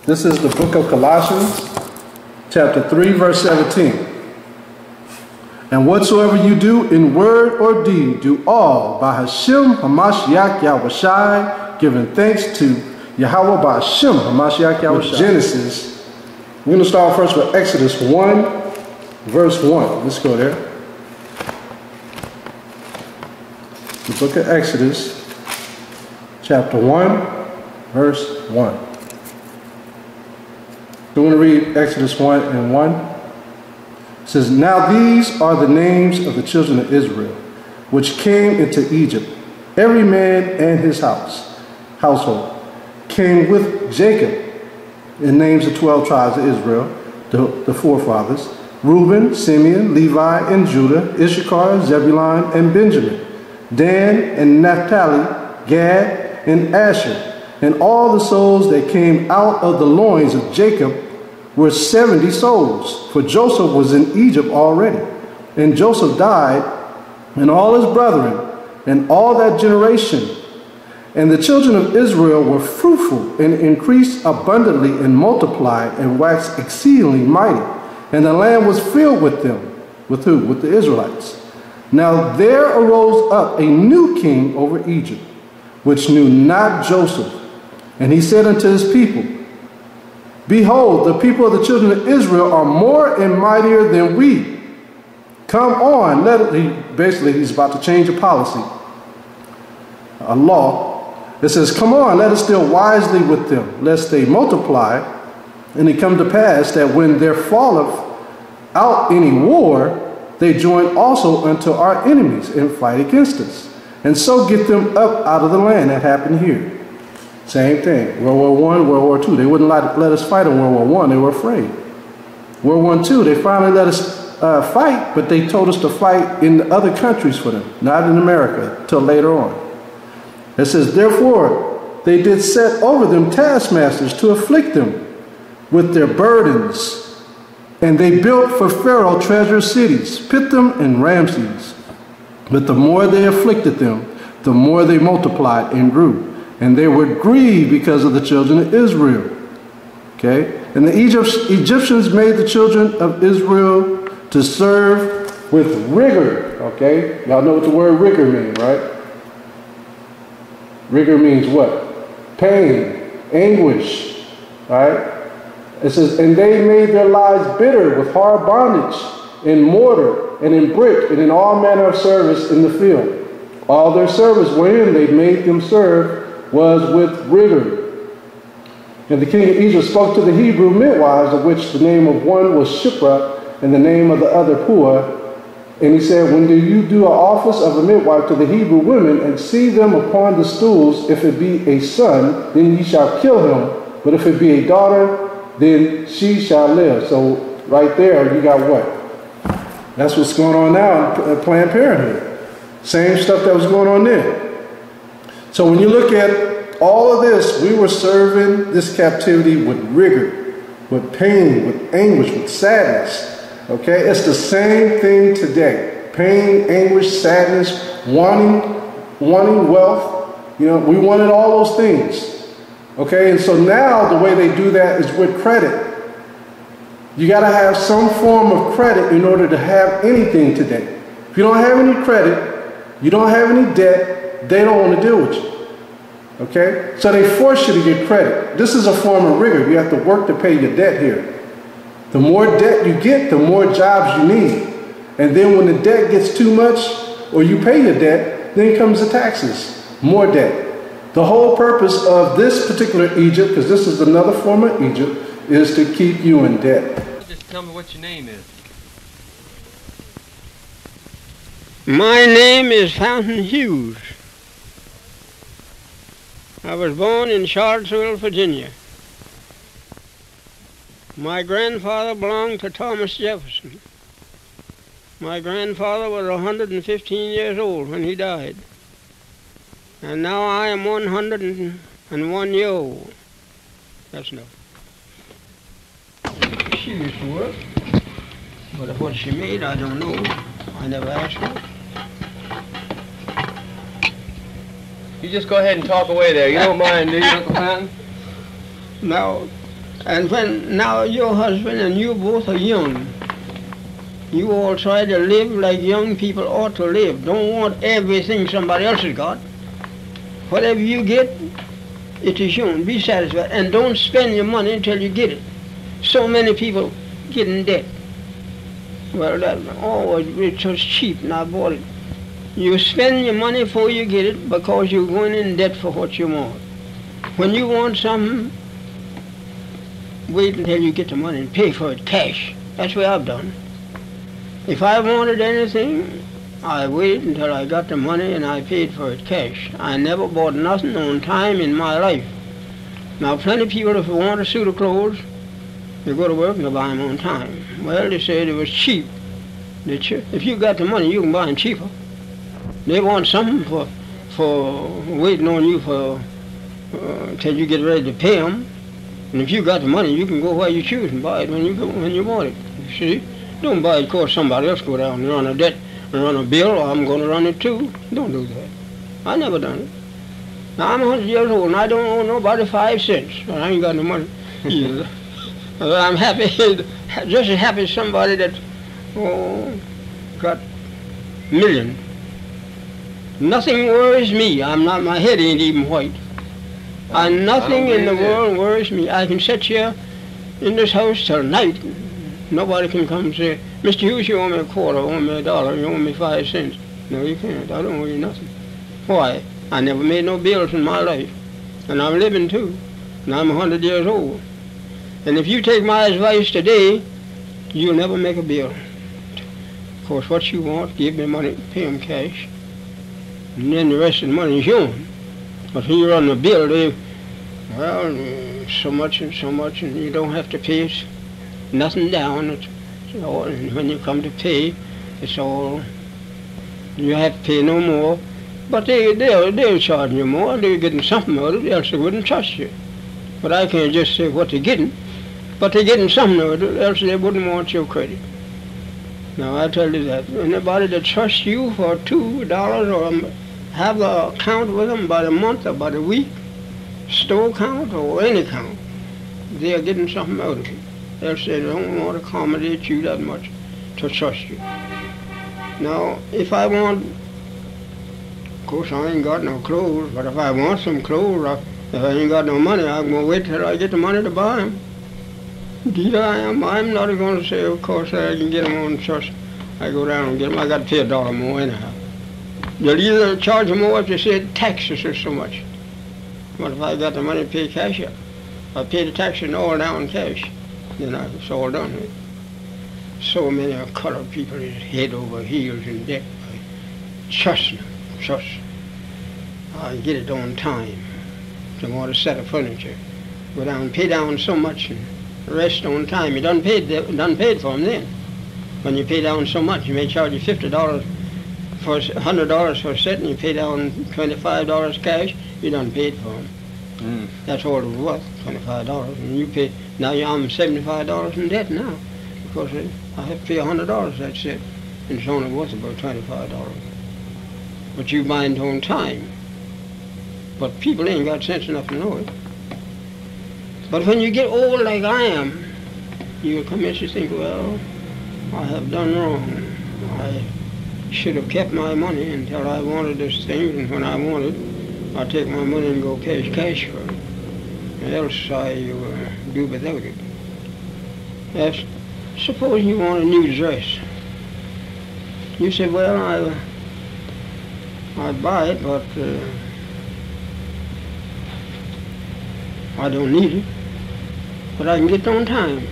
This is the book of Colossians, chapter 3, verse 17. And whatsoever you do in word or deed, do all by Hashem Hamashiach Yahushai, giving thanks to Yahweh by Hashem Hamashiach Yahushai. Genesis. We're going to start first with Exodus 1, verse 1. Let's go there. The book of Exodus, chapter 1, verse 1. So we're going to read Exodus 1 and 1. It says, Now these are the names of the children of Israel, which came into Egypt. Every man and his household came with Jacob. It names the 12 tribes of Israel, the forefathers: Reuben, Simeon, Levi, and Judah, Issachar, Zebulun, and Benjamin, Dan and Naphtali, Gad, and Asher. And all the souls that came out of the loins of Jacob were 70 souls, for Joseph was in Egypt already. And Joseph died, and all his brethren, and all that generation. And the children of Israel were fruitful, and increased abundantly, and multiplied, and waxed exceedingly mighty. And the land was filled with them. With who? With the Israelites. Now there arose up a new king over Egypt, which knew not Joseph. And he said unto his people, Behold, the people of the children of Israel are more and mightier than we. Come on, basically he's about to change a policy, a law. It says, Come on, let us deal wisely with them, lest they multiply. And it come to pass that when there falleth out any war, they join also unto our enemies and fight against us, and so get them up out of the land. That happened here. Same thing. World War I, World War II. They wouldn't let us fight in World War I. They were afraid. World War II, they finally let us fight, but they told us to fight in the other countries for them, not in America, till later on. It says, Therefore, they did set over them taskmasters to afflict them with their burdens. And they built for Pharaoh treasure cities, Pithom and Ramses. But the more they afflicted them, the more they multiplied and grew. And they were grieved because of the children of Israel. Okay? And the Egyptians made the children of Israel to serve with rigor. Okay? Y'all know what the word rigor means, right? Rigor means what? Pain, anguish. Right? It says, And they made their lives bitter with hard bondage, in mortar, and in brick, and in all manner of service in the field. All their service wherein they made them serve was with rigor. And the king of Egypt spoke to the Hebrew midwives, of which the name of one was Shipra, and the name of the other Puah. And he said, When do you do an office of a midwife to the Hebrew women, and see them upon the stools, if it be a son, then ye shall kill him. But if it be a daughter, then she shall live. So right there, you got what? That's what's going on now in Planned Parenthood. Same stuff that was going on then. So when you look at all of this, we were serving this captivity with rigor, with pain, with anguish, with sadness. Okay? It's the same thing today. Pain, anguish, sadness, wanting wealth. You know, we wanted all those things. Okay? And so now the way they do that is with credit. You got to have some form of credit in order to have anything today. If you don't have any credit, you don't have any debt, they don't want to deal with you. Okay? So they force you to get credit. This is a form of rigor. You have to work to pay your debt here. The more debt you get, the more jobs you need. And then when the debt gets too much, or you pay your debt, then comes the taxes. More debt. The whole purpose of this particular Egypt, because this is another form of Egypt, is to keep you in debt. Just tell me what your name is. My name is Fountain Hughes. I was born in Charlottesville, Virginia. My grandfather belonged to Thomas Jefferson. My grandfather was 115 years old when he died. And now I am 101 years old. That's enough. She used to work, but what she made, I don't know. I never asked her. You just go ahead and talk away there. You don't mind, do you, Uncle Fountain? No. And when now your husband and you both are young, you all try to live like young people ought to live. Don't want everything somebody else has got. Whatever you get, it is yours. Be satisfied. And don't spend your money until you get it. So many people get in debt. Well, it was cheap and I bought it. You spend your money before you get it because you're going in debt for what you want. When you want something, wait until you get the money and pay for it cash. That's what I've done. If I wanted anything, I waited until I got the money and I paid for it cash. I never bought nothing on time in my life. Now, plenty of people, if they want a suit of clothes, they go to work and they buy them on time. Well, they said it was cheap. If you got the money, you can buy them cheaper. They want something for waiting on you for till you get ready to pay them. And if you got the money, you can go where you choose and buy it when you want it. You see? Don't buy it because somebody else go down and run a debt and run a bill, or I'm going to run it too. Don't do that. I never done it. Now, I'm 100 years old and I don't owe nobody 5 cents. And I ain't got no money either. I'm happy, just as happy as somebody that got millions. Nothing worries me. My head ain't even white. And nothing in the world worries me. I can sit here in this house till night. Nobody can come and say, Mr. Hughes, you owe me a quarter, you owe me $1, you owe me 5 cents. No, you can't. I don't owe you nothing. Why? I never made no bills in my life. And I'm living too. And I'm 100 years old. And if you take my advice today, you'll never make a bill. Of course, what you want, give me money, pay them cash. And then the rest of the money is yours. But when you run the bill, so much and so much, and you don't have to pay it. Nothing down. It's all, and when you come to pay, it's all, you have to pay no more. But they'll charge you more. They're getting something out of it, else they wouldn't trust you. But I can't just say what they're getting. But they're getting something out of it, else they wouldn't want your credit. Now, I tell you that. Anybody that trusts you for $2 or have an account with them by the month or by the week, store account or any account, they're getting something out of it. Else they don't want to accommodate you that much to trust you. Now, if I want, of course I ain't got no clothes, but if I want some clothes, if I ain't got no money, I'm going to wait till I get the money to buy them. Indeed I am. I'm not going to say, of course, I can get them on trust. I go down and get them. I got to pay $1 more anyhow. They'll either charge more if they say taxes or so much. But if I got the money to pay cash, I pay the taxes all down cash. Then it's all done with. So many colored people is head over heels in debt. Trust them. Trust. I get it on time. They want a set of furniture. Go down and pay down so much and rest on time. You done paid for them then. When you pay down so much, you may charge you $50 for $100 for a set, and you pay down $25 cash. You done paid for them. That's all it was worth, $25. And you pay. Now I'm $75 in debt now because I have to pay $100. That's it, and it's only worth about $25. But you bind on time. But people ain't got sense enough to know it. But when you get old like I am, you come in and think, well, I have done wrong. I should have kept my money until I wanted this thing, and when I want it, I take my money and go cash for it. And else I do without it. Yes, suppose you want a new dress. You say, well, I buy it, but I don't need it. But I can get it on time.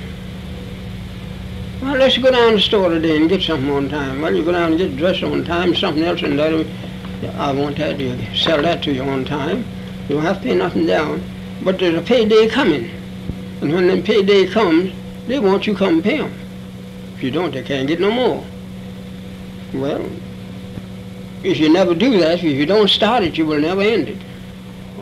Well, let's go down to the store today and get something on time. Well, you go down and get dressed on time, something else, and I want that to sell that to you on time. You don't have to pay nothing down. But there's a payday coming. And when the payday comes, they want you to come and pay them. If you don't, they can't get no more. Well, if you never do that, if you don't start it, you will never end it.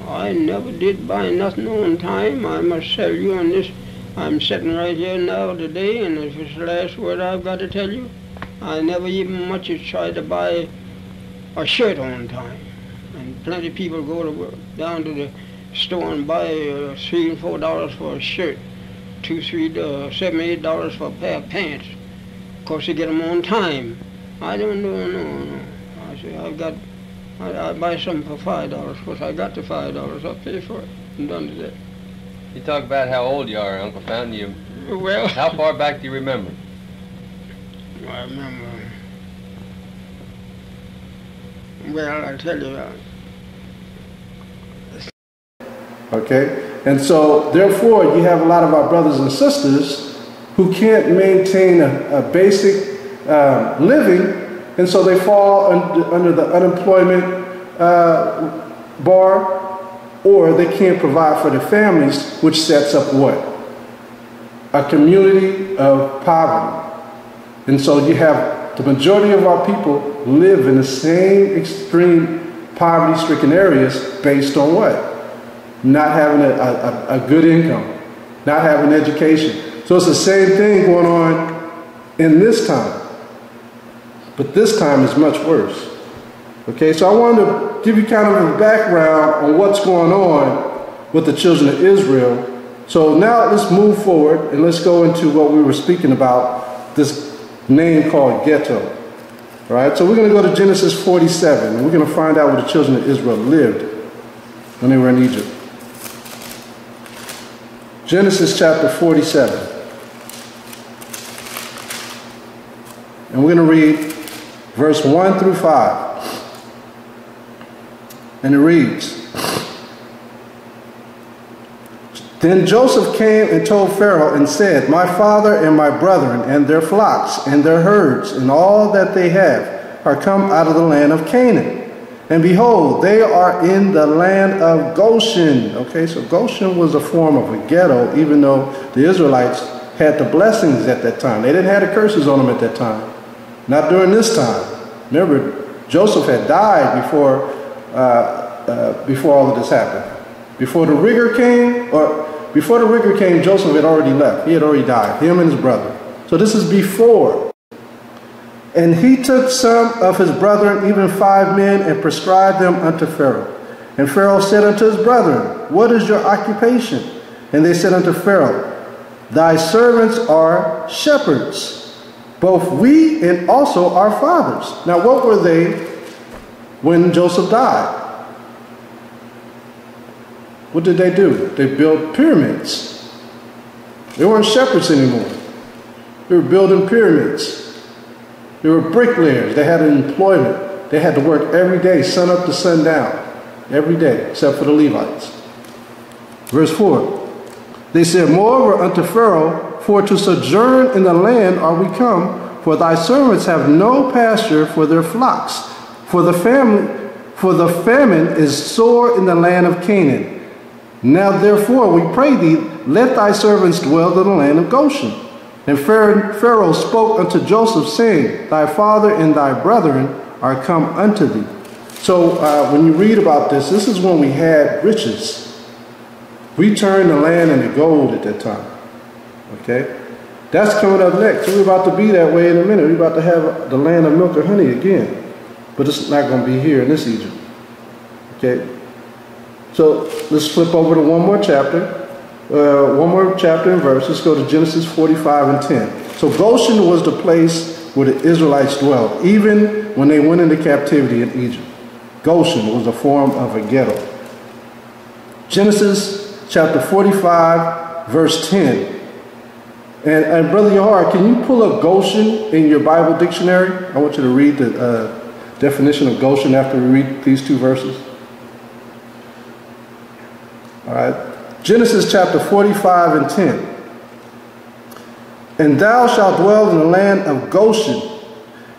I never did buy nothing on time. I must tell you on this. I'm sitting right here now today, and if it's the last word I've got to tell you, I never even much as tried to buy a shirt on time. And plenty of people go down to the store and buy $3 and $4 for a shirt. $7, $8 for a pair of pants. Of course, you get them on time. I don't know, no. I say, I buy some for $5. Of course, I got the $5. I'll pay for it. I'm done to that. You talk about how old you are, Uncle Fountain. Well, how far back do you remember? I remember. Well, I tell you. Okay? And so, therefore, you have a lot of our brothers and sisters who can't maintain a basic living, and so they fall under the unemployment bar, or they can't provide for their families, which sets up what? A community of poverty. And so you have the majority of our people live in the same extreme poverty-stricken areas based on what? Not having a good income, not having education. So it's the same thing going on in this time. But this time is much worse. Okay, so I wanted to give you kind of a background on what's going on with the children of Israel. So now let's move forward and let's go into what we were speaking about, this name called Ghetto. All right, so we're going to go to Genesis 47, and we're going to find out where the children of Israel lived when they were in Egypt. Genesis chapter 47. And we're going to read verse 1 through 5. And it reads, Then Joseph came and told Pharaoh and said, My father and my brethren and their flocks and their herds and all that they have are come out of the land of Canaan. And behold, they are in the land of Goshen. Okay, so Goshen was a form of a ghetto, even though the Israelites had the blessings at that time. They didn't have the curses on them at that time. Not during this time. Remember, Joseph had died before all of this happened. Before the rigor came, Joseph had already left. He had already died, him and his brother. So this is before. And he took some of his brethren, even 5 men, and prescribed them unto Pharaoh. And Pharaoh said unto his brethren, What is your occupation? And they said unto Pharaoh, Thy servants are shepherds, both we and also our fathers. Now what were they when Joseph died? What did they do? They built pyramids. They weren't shepherds anymore. They were building pyramids. They were bricklayers. They had an employment. They had to work every day, sun up to sundown, every day, except for the Levites. Verse 4. They said, Moreover unto Pharaoh, for to sojourn in the land are we come, for thy servants have no pasture for their flocks, for the famine is sore in the land of Canaan. Now therefore we pray thee, let thy servants dwell in the land of Goshen. And Pharaoh spoke unto Joseph, saying, Thy father and thy brethren are come unto thee. So when you read about this, this is when we had riches. We turned the land into gold at that time. Okay? That's coming up next. We're about to be that way in a minute. We're about to have the land of milk and honey again. But it's not going to be here in this Egypt. Okay? So let's flip over to one more chapter and verse. Let's go to Genesis 45 and 10. So Goshen was the place where the Israelites dwelt, even when they went into captivity in Egypt. Goshen was a form of a ghetto. Genesis chapter 45, verse 10. And Brother Yahar, can you pull up Goshen in your Bible dictionary? I want you to read the definition of Goshen after we read these 2 verses. All right. Genesis chapter 45 and 10. And thou shalt dwell in the land of Goshen,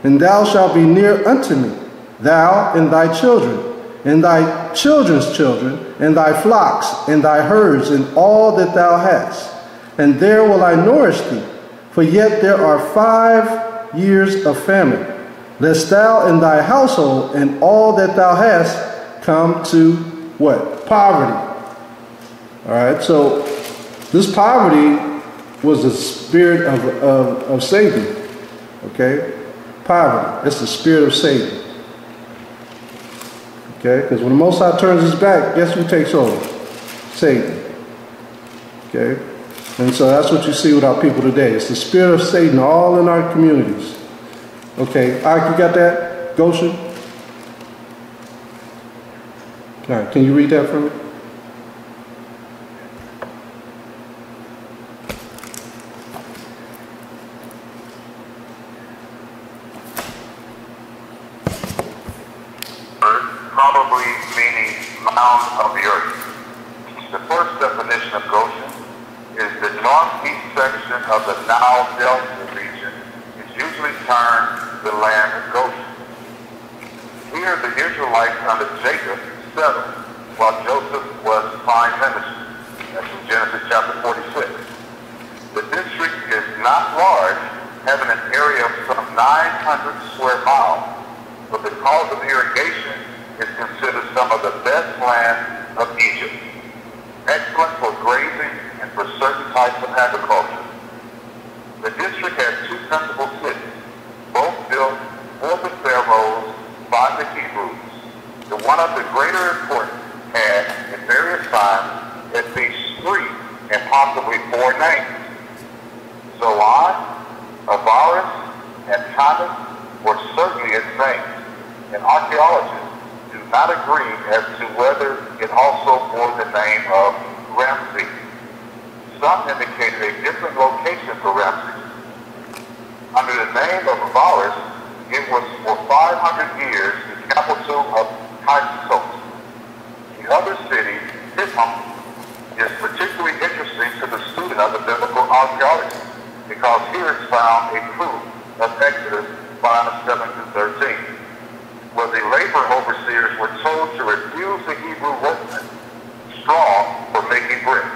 and thou shalt be near unto me, thou and thy children, and thy children's children, and thy flocks, and thy herds, and all that thou hast. And there will I nourish thee, for yet there are 5 years of famine, lest thou and thy household and all that thou hast come to what? Poverty. All right, so this poverty was the spirit of Satan. Okay, poverty. It's the spirit of Satan. Okay, because when the Most High turns his back, guess who takes over? Satan. Okay, And so that's what you see with our people today. It's the spirit of Satan all in our communities. Okay, Ike, you got that? Goshen? All right, can you read that for me? Probably meaning mound of the earth. The first definition of Goshen is the northeast section of the Nile Delta region is usually termed the land of Goshen. Here the Israelites under Jacob settled while Joseph was prime minister. That's in Genesis chapter 46. The district is not large, having an area of some 900 square miles, but because of irrigation, is considered some of the best land of Egypt. Excellent for grazing and for certain types of agriculture. The district has two principal cities, both built for the pharaohs by the Hebrews. The one of the greater importance had, in various times, at least 3 and possibly 4 names. Zoan, Avaris, and Tanis were certainly its names, and archaeologists not agree as to whether it also bore the name of Ramses. Some indicated a different location for Ramses. Under the name of Avaris, it was for 500 years the capital of Hyksos. The other city, Hittite, is particularly interesting to the student of the biblical archaeology because here is found a proof of Exodus 5:7-13. Where the labor overseers were told to refuse the Hebrew workmen straw for making bricks.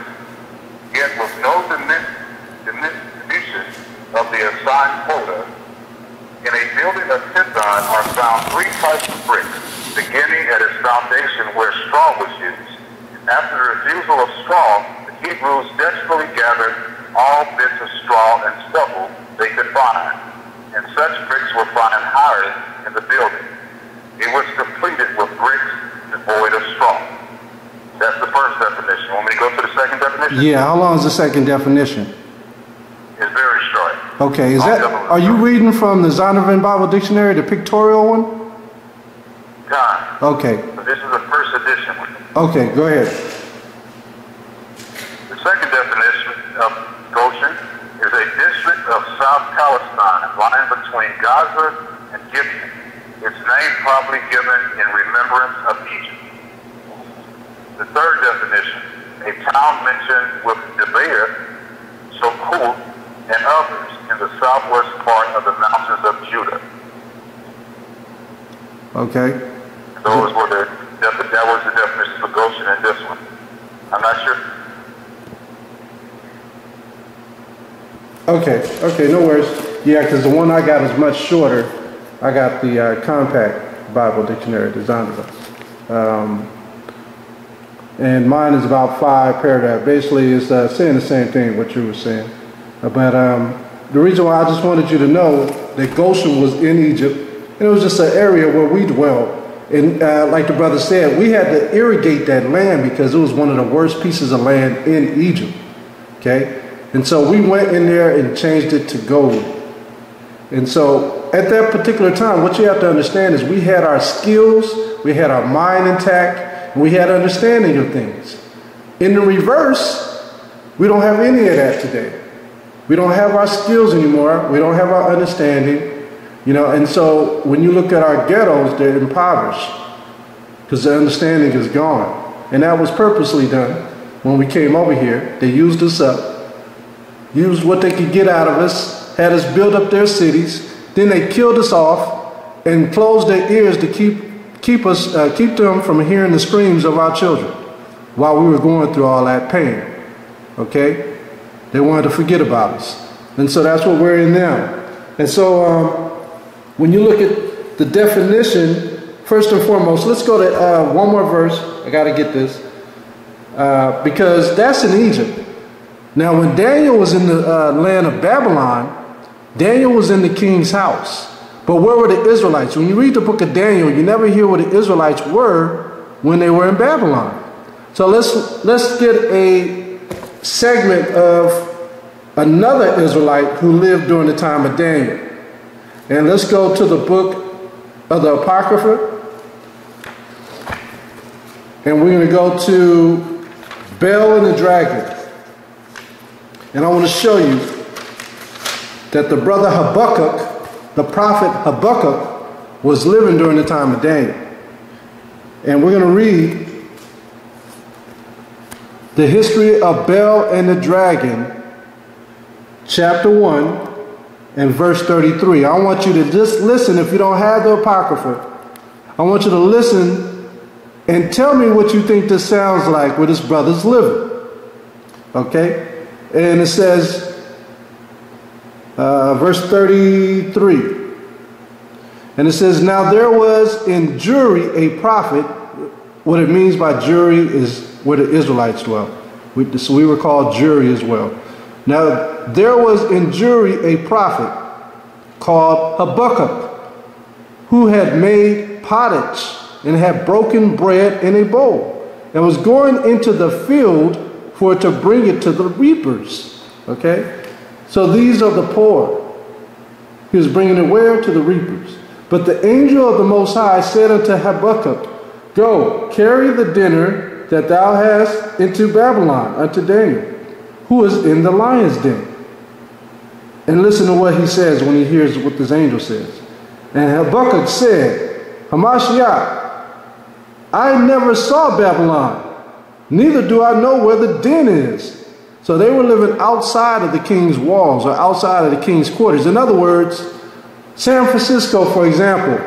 Yet with no diminution of the assigned quota, in a building of Sundown are found 3 types of bricks, beginning at its foundation where straw was used. After the refusal of straw, the Hebrews desperately gathered all bits of straw and stubble they could find, and such bricks were found higher in the building. It was completed with bricks devoid of straw. That's the first definition. Want me to go to the second definition? Yeah, how long is the second definition? It's very short. Okay, are you reading from the Zondervan Bible Dictionary, the pictorial one? Time. Okay. This is the first edition one. Okay, go ahead. The second definition of Goshen is a district of South Palestine lying between Gaza and Gibeon. Its name probably given in remembrance of Egypt. The third definition, a town mentioned with Gibeah, Sokut, and others in the southwest part of the mountains of Judah. Okay. Those were that was the definition for Goshen in this one. I'm not sure. Okay, no worries. Yeah, because the one I got is much shorter. I got the compact Bible dictionary, the Zondervan. And mine is about 5 paragraphs. Basically, it's saying the same thing, what you were saying. But the reason why I just wanted you to know that Goshen was in Egypt, and it was just an area where we dwelled. And like the brother said, we had to irrigate that land because it was one of the worst pieces of land in Egypt. Okay? And so we went in there and changed it to gold. And so at that particular time, what you have to understand is we had our skills, we had our mind intact, and we had understanding of things. In the reverse, we don't have any of that today. We don't have our skills anymore. We don't have our understanding. You know, and so when you look at our ghettos, they're impoverished because the understanding is gone. And that was purposely done when we came over here. They used us up, used what they could get out of us, had us build up their cities. Then they killed us off and closed their ears to keep them from hearing the screams of our children while we were going through all that pain. Okay? They wanted to forget about us. And so that's what we're in now. And so when you look at the definition, first and foremost, let's go to one more verse. I got to get this. Because that's in Egypt. Now, when Daniel was in the land of Babylon, Daniel was in the king's house. But where were the Israelites? When you read the book of Daniel, you never hear where the Israelites were when they were in Babylon. So let's get a segment of another Israelite who lived during the time of Daniel. And let's go to the book of the Apocrypha. And we're going to go to Bel and the Dragon. And I want to show you that the brother Habakkuk, the prophet Habakkuk, was living during the time of Daniel. And we're going to read the history of Bel and the Dragon, chapter 1 and verse 33. I want you to just listen. If you don't have the Apocrypha, I want you to listen and tell me what you think this sounds like where this brother's living. Okay? And it says, verse 33. And it says, now there was in Juri a prophet. What it means by Juri is where the Israelites dwell. So we were called Juri as well. Now there was in Juri a prophet called Habakkuk, who had made pottage and had broken bread in a bowl, and was going into the field for to bring it to the reapers. Okay? So these are the poor. He was bringing it where? To the reapers. But the angel of the Most High said unto Habakkuk, go, carry the dinner that thou hast into Babylon unto Daniel, who is in the lion's den. And listen to what he says when he hears what this angel says. And Habakkuk said, Hamashiach, I never saw Babylon, neither do I know where the den is. So they were living outside of the king's walls, or outside of the king's quarters. In other words, San Francisco, for example,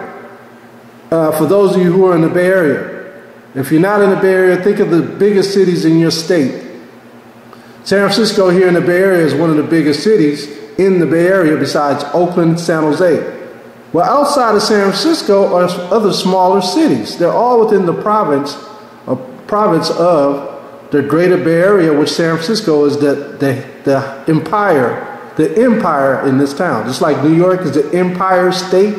for those of you who are in the Bay Area, if you're not in the Bay Area, think of the biggest cities in your state. San Francisco here in the Bay Area is one of the biggest cities in the Bay Area besides Oakland, San Jose. Well, outside of San Francisco are other smaller cities. They're all within the province of the greater Bay Area, which San Francisco is the empire in this town. Just like New York is the empire state,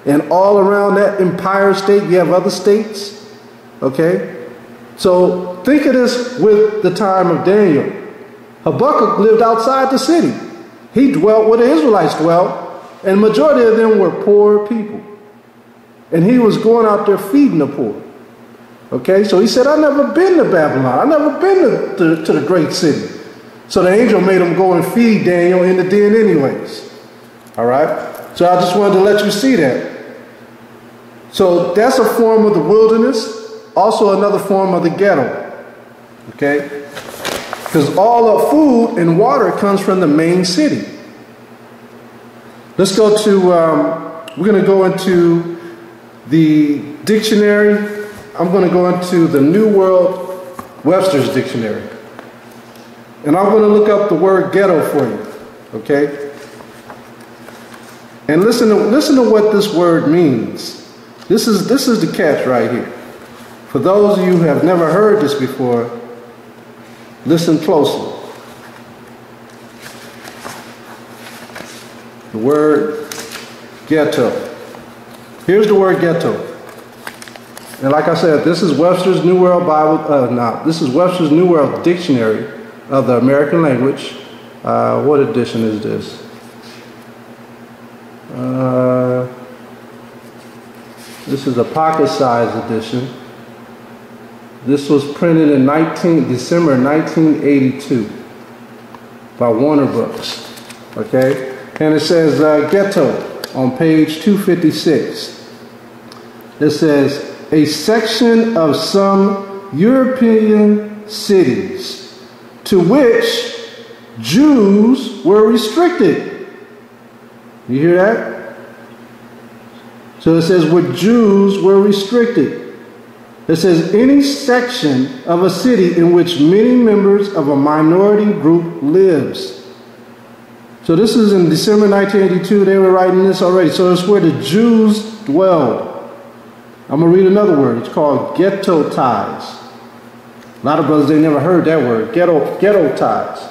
and all around that empire state you have other states. Okay? So think of this with the time of Daniel. Habakkuk lived outside the city. He dwelt where the Israelites dwelt, and the majority of them were poor people. And he was going out there feeding the poor. Okay? So he said, I've never been to Babylon. I've never been to the great city. So the angel made him go and feed Daniel in the den anyways. All right? So I just wanted to let you see that. So that's a form of the wilderness. Also another form of the ghetto. Okay? Because all the food and water comes from the main city. Let's go to, we're going to go into the dictionary. I'm going to go into the New World Webster's Dictionary. And I'm going to look up the word ghetto for you. Okay? And listen to what this word means. This is the catch right here. For those of you who have never heard this before, listen closely. The word ghetto. Here's the word ghetto. And like I said, this is Webster's New World this is Webster's New World Dictionary of the American language. What edition is this? This is a pocket-sized edition. This was printed in December 1982 by Warner Books. Okay? And it says Ghetto on page 256. It says, a section of some European cities to which Jews were restricted. You hear that? So it says where Jews were restricted. It says any section of a city in which many members of a minority group lives. So this is in December 1982. They were writing this already. So it's where the Jews dwelled. I'm going to read another word. It's called ghetto ties. A lot of brothers, they never heard that word. Ghetto ties.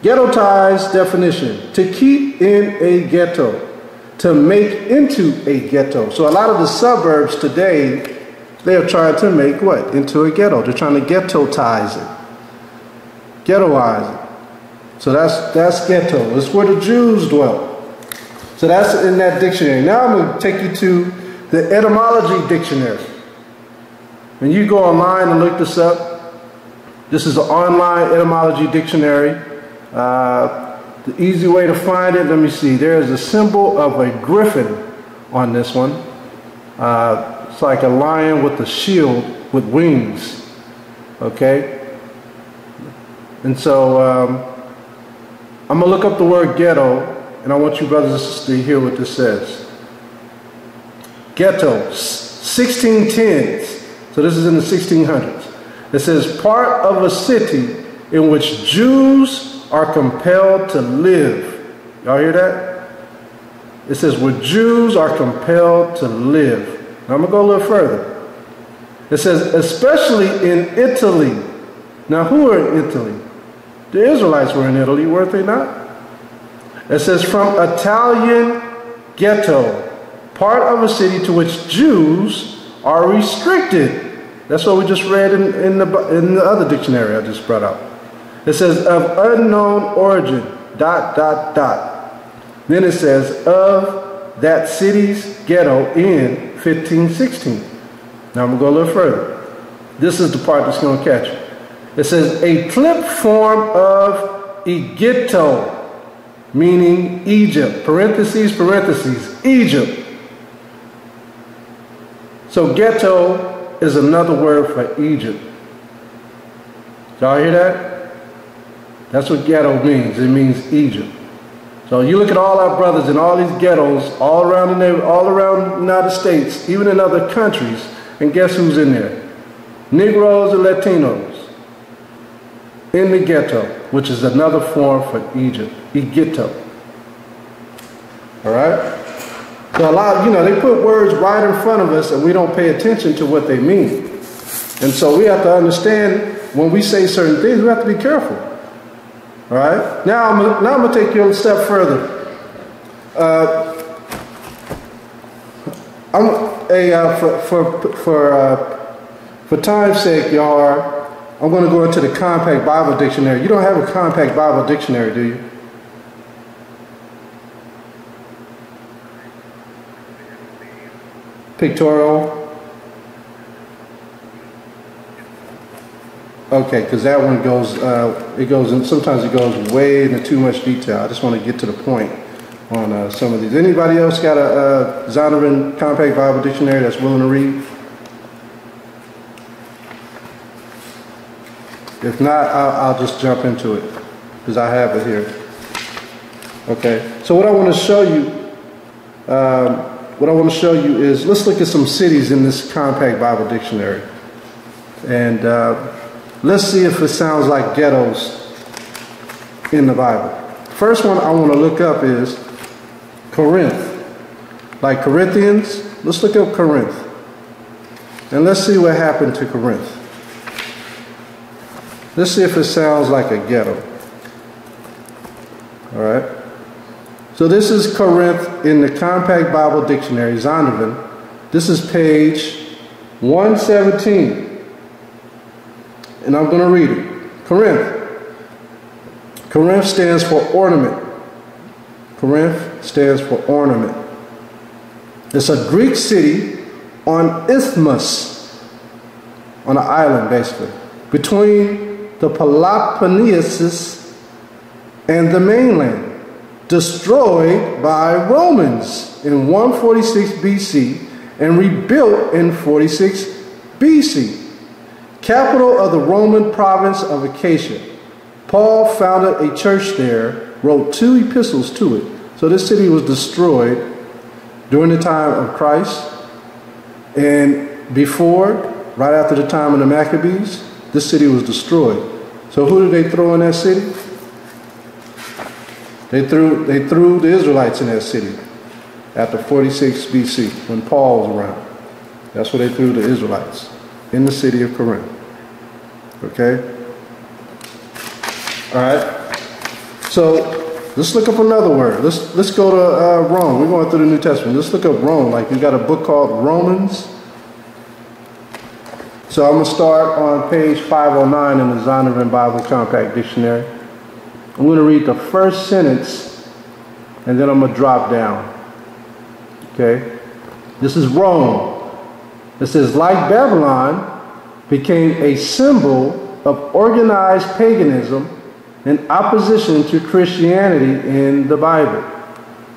Ghetto ties definition. To keep in a ghetto. To make into a ghetto. So a lot of the suburbs today, they are trying to make what? Into a ghetto. They're trying to ghettoize it. Ghettoize it. So that's ghetto. It's where the Jews dwelt. So that's in that dictionary. Now I'm going to take you to the etymology dictionary. When you go online and look this up, this is an online etymology dictionary. The easy way to find it, let me see. There is a symbol of a griffin on this one. It's like a lion with a shield with wings. Okay? And so I'm going to look up the word ghetto, and I want you brothers and sisters to hear what this says. Ghetto, 1610s. So this is in the 1600s. It says, part of a city in which Jews are compelled to live. Y'all hear that? It says, where Jews are compelled to live. Now I'm going to go a little further. It says, especially in Italy. Now who are in Italy? The Israelites were in Italy, weren't they not? It says, from Italian ghetto, part of a city to which Jews are restricted. That's what we just read in the other dictionary I just brought out. It says, of unknown origin, ... Then it says, of that city's ghetto in 1516. Now I'm going to go a little further. This is the part that's going to catch you. It says, a clipped form of Ghetto, meaning Egypt, parentheses, parentheses, Egypt. So ghetto is another word for Egypt. Y'all hear that? That's what ghetto means. It means Egypt. So you look at all our brothers in all these ghettos all around the United States, even in other countries, and guess who's in there? Negroes and Latinos in the ghetto, which is another form for Egypt, Ghetto. All right? So a lot, they put words right in front of us and we don't pay attention to what they mean. And so we have to understand when we say certain things, we have to be careful. All right? Now I'm going to take you a step further. For time's sake, y'all, I'm going to go into the Compact Bible Dictionary. You don't have a Compact Bible Dictionary, do you? Pictorial? Okay, because that one goes, sometimes it goes way into too much detail. I just want to get to the point on some of these. Anybody else got a Zondervan Compact Bible Dictionary that's willing to read? If not, I'll just jump into it because I have it here. Okay, so what I want to show you, is let's look at some cities in this Compact Bible Dictionary, and let's see if it sounds like ghettos in the Bible. First one I want to look up is Corinth, like Corinthians. Let's look up Corinth, and let's see what happened to Corinth. Let's see if it sounds like a ghetto. All right. So this is Corinth in the Compact Bible Dictionary, Zondervan. This is page 117. And I'm going to read it. Corinth. Corinth stands for ornament. Corinth stands for ornament. It's a Greek city on isthmus, on an island basically, between the Peloponnese and the mainland, destroyed by Romans in 146 BC and rebuilt in 46 BC. Capital of the Roman province of Achaia. Paul founded a church there, wrote 2 epistles to it. So this city was destroyed during the time of Christ, and before, right after the time of the Maccabees, this city was destroyed. So who did they throw in that city? They threw the Israelites in that city after 46 BC when Paul was around. That's where they threw the Israelites, in the city of Corinth. Okay? All right. So let's look up another word. Let's go to Rome. We're going through the New Testament. Let's look up Rome. Like, you got a book called Romans. So I'm going to start on page 509 in the Zondervan Bible Compact Dictionary. I'm going to read the first sentence, and then I'm going to drop down. Okay? This is Rome. It says, like Babylon became a symbol of organized paganism in opposition to Christianity in the Bible.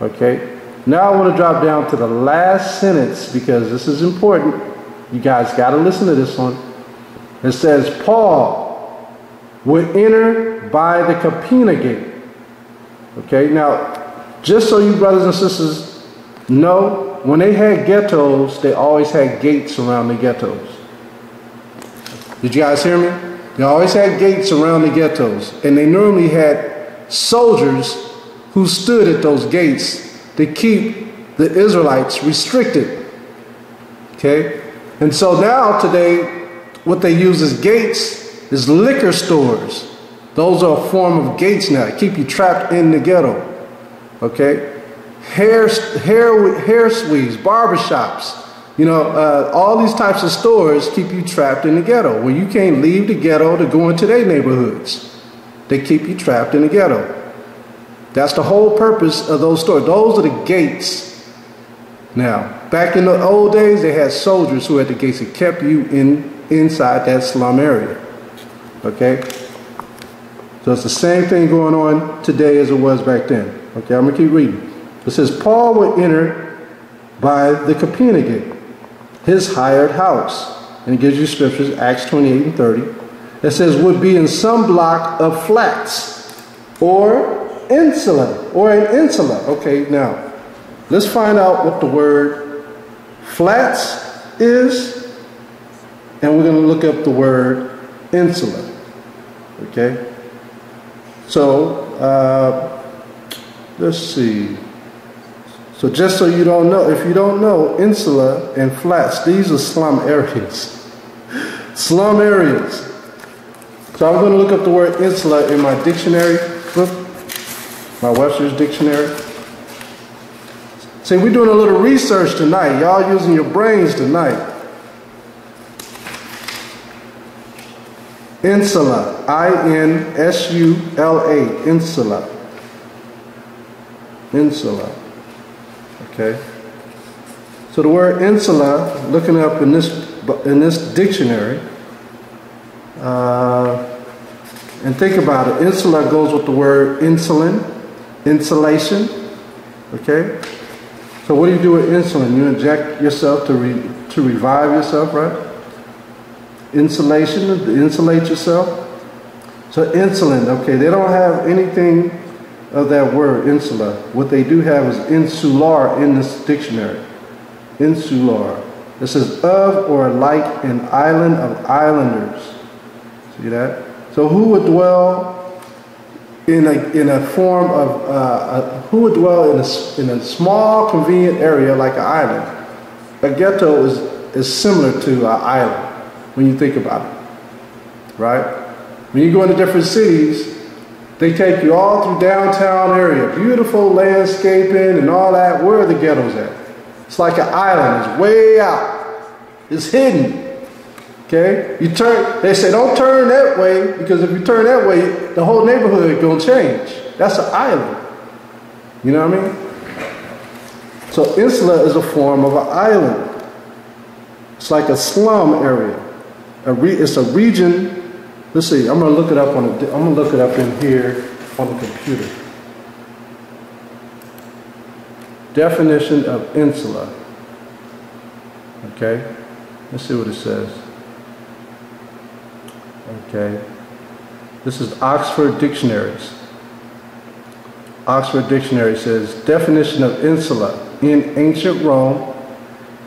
Okay? Now I want to drop down to the last sentence because this is important. You guys got to listen to this one. It says, Paul would enter by the Capena gate. Okay? Now, just so you brothers and sisters know, when they had ghettos, they always had gates around the ghettos. Did you guys hear me? They always had gates around the ghettos, and they normally had soldiers who stood at those gates to keep the Israelites restricted. Okay? And so now today, what they use as gates is liquor stores. Those are a form of gates now. They keep you trapped in the ghetto. Okay? Hair suites, barbershops. You know, all these types of stores keep you trapped in the ghetto, where you can't leave the ghetto to go into their neighborhoods. They keep you trapped in the ghetto. That's the whole purpose of those stores. Those are the gates. Now, back in the old days, they had soldiers who had the gates that kept you inside that slum area. Okay? So it's the same thing going on today as it was back then. Okay, I'm going to keep reading. It says, Paul would enter by the Capena gate, his hired house. And it gives you scriptures, Acts 28 and 30. It says, would be in some block of flats or insula, or an insula. Okay, now, let's find out what the word flats is, and we're going to look up the word insula. Okay? So, let's see. So just so you don't know, if you don't know, insula and flats, these are slum areas. Slum areas. So I'm going to look up the word insula in my dictionary book, my Webster's dictionary. See, we're doing a little research tonight. Y'all using your brains tonight. Insula, I-N-S-U-L-A, insula. Insula. Okay, so the word insula, looking up in this dictionary, and think about it. Insula goes with the word insulin, insulation. Okay, so what do you do with insulin? You inject yourself to revive yourself, right? Insulation, to insulate yourself. So insulin. Okay, they don't have anything of that word, insula. What they do have is insular in this dictionary. Insular. It says of or like an island of islanders. See that? So who would dwell in a form of who would dwell in a small convenient area like an island? A ghetto is similar to an island when you think about it, right? When you go into different cities, they take you all through downtown area, beautiful landscaping and all that. Where are the ghettos at? It's like an island. It's way out. It's hidden. Okay? You turn. They say don't turn that way, because if you turn that way, the whole neighborhood is gonna change. That's an island. You know what I mean? So insula is a form of an island. It's like a slum area. It's a region. Let's see. I'm gonna look it up I'm gonna look it up in here on the computer. Definition of insula. Okay. Let's see what it says. Okay. This is Oxford Dictionaries. Oxford Dictionary says definition of insula: in ancient Rome,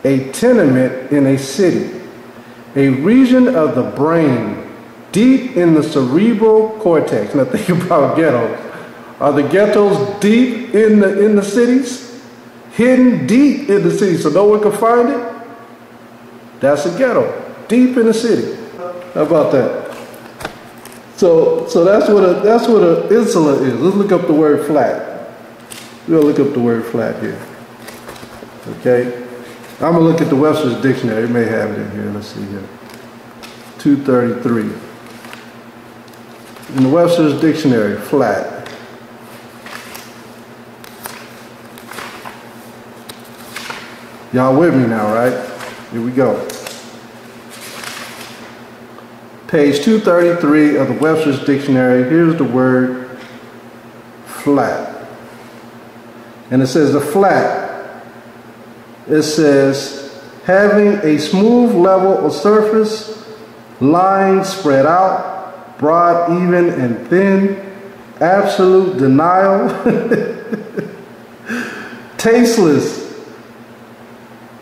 a tenement in a city, a region of the brain deep in the cerebral cortex. Now think about ghettos. Are the ghettos deep in the cities? Hidden deep in the city so no one can find it? That's a ghetto. Deep in the city. How about that? So that's what a insula is. Let's look up the word flat. We'll look up the word flat here. Okay? I'm gonna look at the Webster's dictionary. It may have it in here. Let's see here. 233. In the Webster's dictionary, flat. Y'all with me now, right? Here we go. Page 233 of the Webster's Dictionary. Here's the word flat. And it says the flat, it says having a smooth level of surface, lines spread out, broad, even, and thin, absolute denial, tasteless,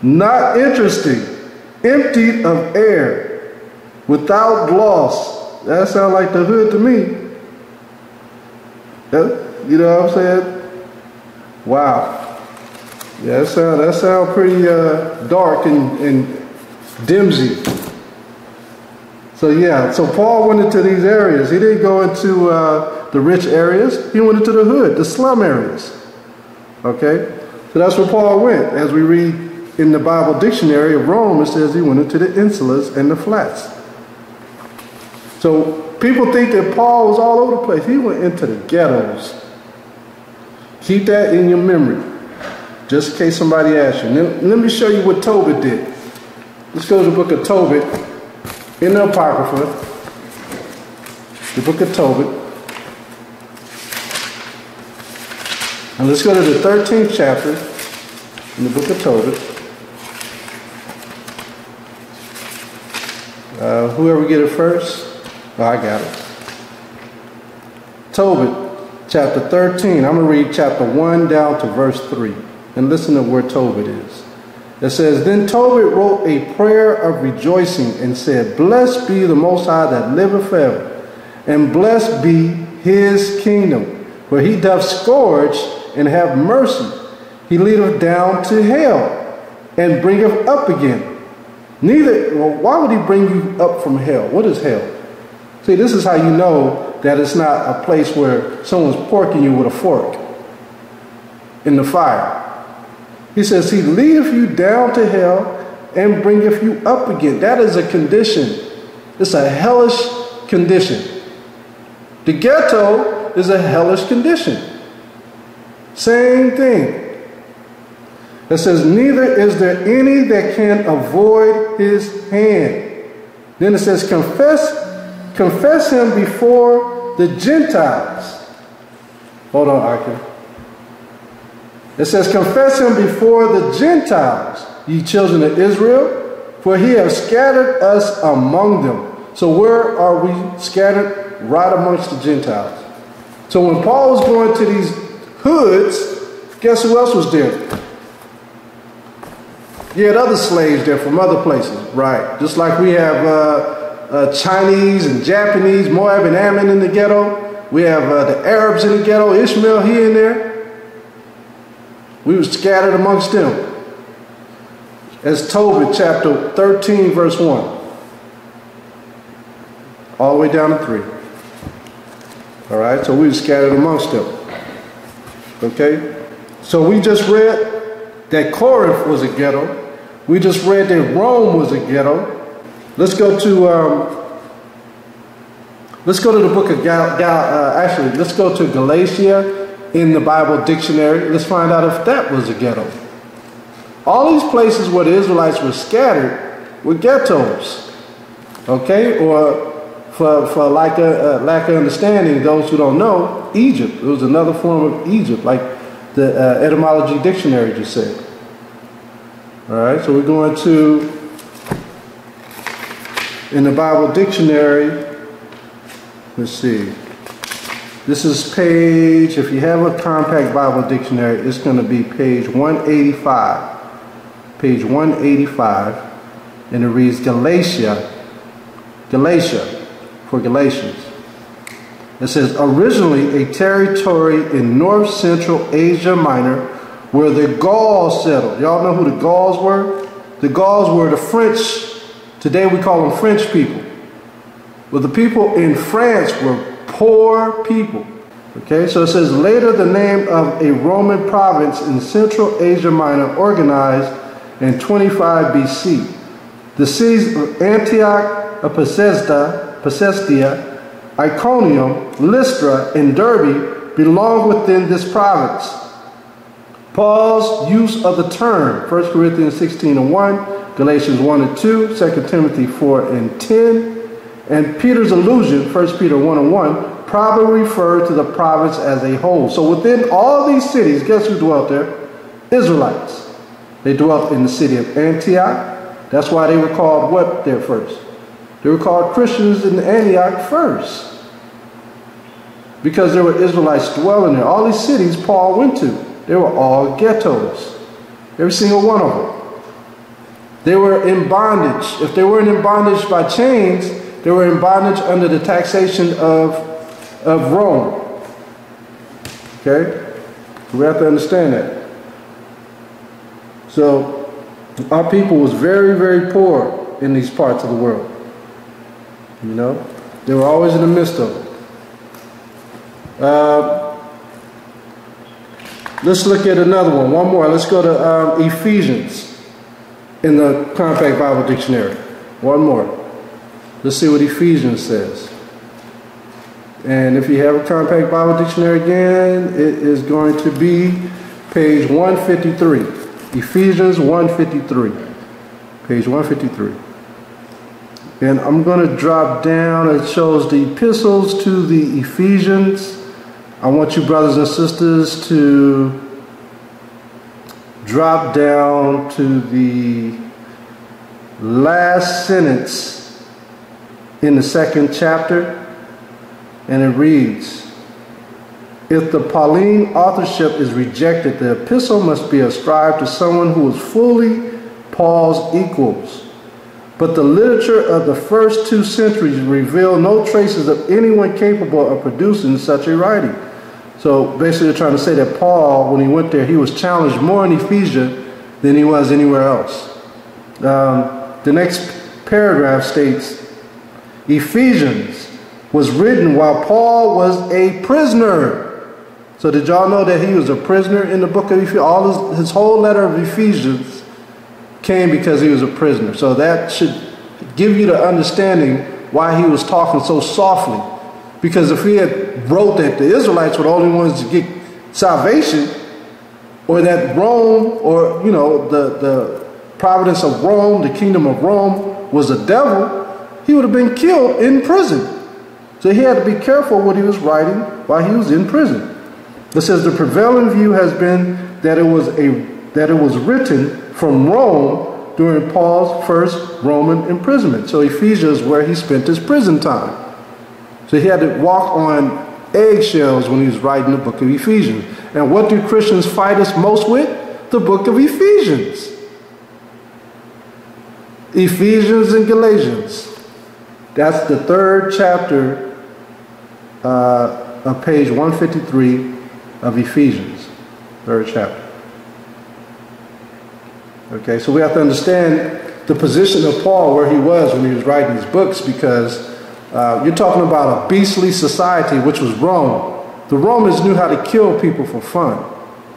not interesting, emptied of air, without gloss. That sounds like the hood to me. You know what I'm saying? Wow. Yeah, that sound pretty dark and dimsy. So yeah, so Paul went into these areas. He didn't go into the rich areas. He went into the hood, the slum areas. Okay? So that's where Paul went. As we read in the Bible dictionary of Rome, it says he went into the insulas and the flats. So people think that Paul was all over the place. He went into the ghettos. Keep that in your memory, just in case somebody asks you. Let me show you what Tobit did. Let's go to the book of Tobit in the Apocrypha. The book of Tobit. And let's go to the 13th chapter in the book of Tobit. Whoever get it first. Oh, I got it. Tobit, chapter 13. I'm going to read chapter 1 down to verse 3. And listen to where Tobit is. It says, Then Tobit wrote a prayer of rejoicing and said, Blessed be the Most High that liveth forever, and blessed be his kingdom, for he doth scourge and have mercy. He leadeth down to hell, and bringeth up again. Why would he bring you up from hell? What is hell? See, this is how you know that it's not a place where someone's porking you with a fork in the fire. He says, he leadeth you down to hell and bringeth you up again. That is a condition. It's a hellish condition. The ghetto is a hellish condition. Same thing. It says, neither is there any that can avoid his hand. Then it says, confess him before the Gentiles. Hold on, Arkin. It says, confess him before the Gentiles, ye children of Israel, for he has scattered us among them. So where are we scattered? Right amongst the Gentiles. So when Paul was going to these hoods, guess who else was there? He had other slaves there from other places, right? Just like we have Chinese and Japanese, Moab and Ammon in the ghetto. We have the Arabs in the ghetto, Ishmael here and there. We were scattered amongst them. As Tobit chapter 13 verse 1. All the way down to 3. All right, so we were scattered amongst them. Okay, so we just read that Corinth was a ghetto. We just read that Rome was a ghetto. Let's go to the book of let's go to Galatia in the Bible dictionary. Let's find out if that was a ghetto. All these places where the Israelites were scattered were ghettos. Okay, or for lack of understanding, those who don't know, Egypt. It was another form of Egypt, like the etymology dictionary just said. All right, so we're going to, in the Bible dictionary, let's see. This is page, if you have a compact Bible dictionary, it's going to be page 185. Page 185, and it reads Galatia for Galatians. It says, originally a territory in North Central Asia Minor where the Gauls settled. Y'all know who the Gauls were? The Gauls were the French. Today we call them French people. But the people in France were poor people. Okay, so it says, later the name of a Roman province in Central Asia Minor organized in 25 BC. The cities of Antioch, Pisidia, Iconium, Lystra, and Derbe belong within this province. Paul's use of the term, 1 Corinthians 16:1, Galatians 1:2, 2 Timothy 4:10, and Peter's allusion, 1 Peter 1:1, probably referred to the province as a whole. So within all these cities, guess who dwelt there? Israelites. They dwelt in the city of Antioch. That's why they were called what there first? They were called Christians in Antioch first, because there were Israelites dwelling there. All these cities Paul went to, they were all ghettos. Every single one of them. They were in bondage. If they weren't in bondage by chains, they were in bondage under the taxation of Rome. Okay? We have to understand that. So our people was very, very poor in these parts of the world. You know? They were always in the midst of it. Let's look at another one. One more. Let's go to Ephesians in the Compact Bible Dictionary. One more. Let's see what Ephesians says. And if you have a Compact Bible Dictionary again, it is going to be page 153. Ephesians 153. Page 153. And I'm going to drop down. It shows the epistles to the Ephesians. I want you brothers and sisters to drop down to the last sentence in the 2nd chapter. And it reads, if the Pauline authorship is rejected, the epistle must be ascribed to someone who was fully Paul's equals. But the literature of the first 2 centuries reveal no traces of anyone capable of producing such a writing. So basically they're trying to say that Paul, when he went there, he was challenged more in Ephesia than he was anywhere else. The next paragraph states, Ephesians was written while Paul was a prisoner. So did y'all know that he was a prisoner in the book of Ephesians? His whole letter of Ephesians came because he was a prisoner. So that should give you the understanding why he was talking so softly. Because if he had wrote that the Israelites were the only ones to get salvation, or that Rome, or you know, the providence of Rome, the kingdom of Rome was a devil, he would have been killed in prison. So he had to be careful what he was writing while he was in prison. It says the prevailing view has been that it was written from Rome during Paul's first Roman imprisonment. So Ephesians is where he spent his prison time. So he had to walk on eggshells when he was writing the book of Ephesians. And what do Christians fight us most with? The book of Ephesians. Ephesians and Galatians. That's the 3rd chapter of page 153 of Ephesians. 3rd chapter. Okay, so we have to understand the position of Paul where he was when he was writing these books, because you're talking about a beastly society, which was Rome. The Romans knew how to kill people for fun.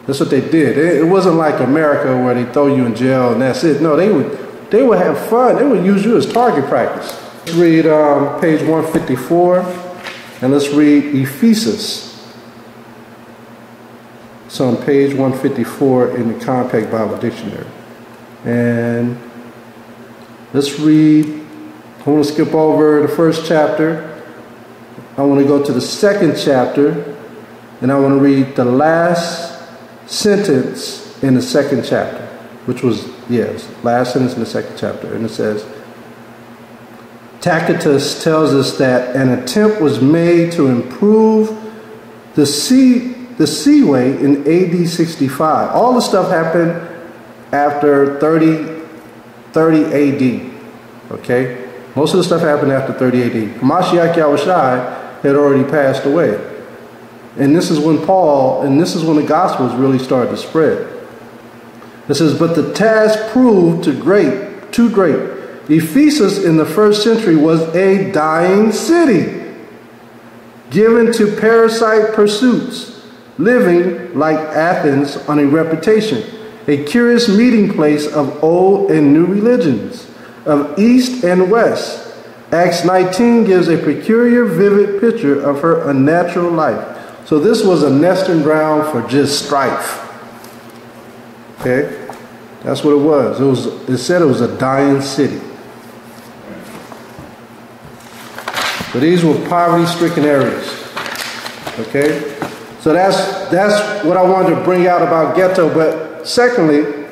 That's what they did. It wasn't like America where they throw you in jail and that's it. No, they would have fun. They would use you as target practice. Let's read page 154, and let's read Ephesus. It's on page 154 in the Compact Bible Dictionary. And let's read, I want to skip over the 1st chapter. I want to go to the 2nd chapter, and I want to read the last sentence in the 2nd chapter, which was, yes, last sentence in the 2nd chapter. And it says, Tacitus tells us that an attempt was made to improve the seaway in AD 65. All this stuff happened after 30 AD. Okay? Most of the stuff happened after 30 AD. Mashiach Yahushua had already passed away. And this is when the Gospels really started to spread. It says, but the task proved too great. Ephesus in the 1st century was a dying city, given to parasite pursuits, living like Athens on a reputation, a curious meeting place of old and new religions, of East and West. Acts 19 gives a peculiar, vivid picture of her unnatural life. So this was a nesting ground for just strife. Okay? That's what it was. It said it was a dying city. So these were poverty-stricken areas. Okay? So that's what I wanted to bring out about ghetto. But secondly,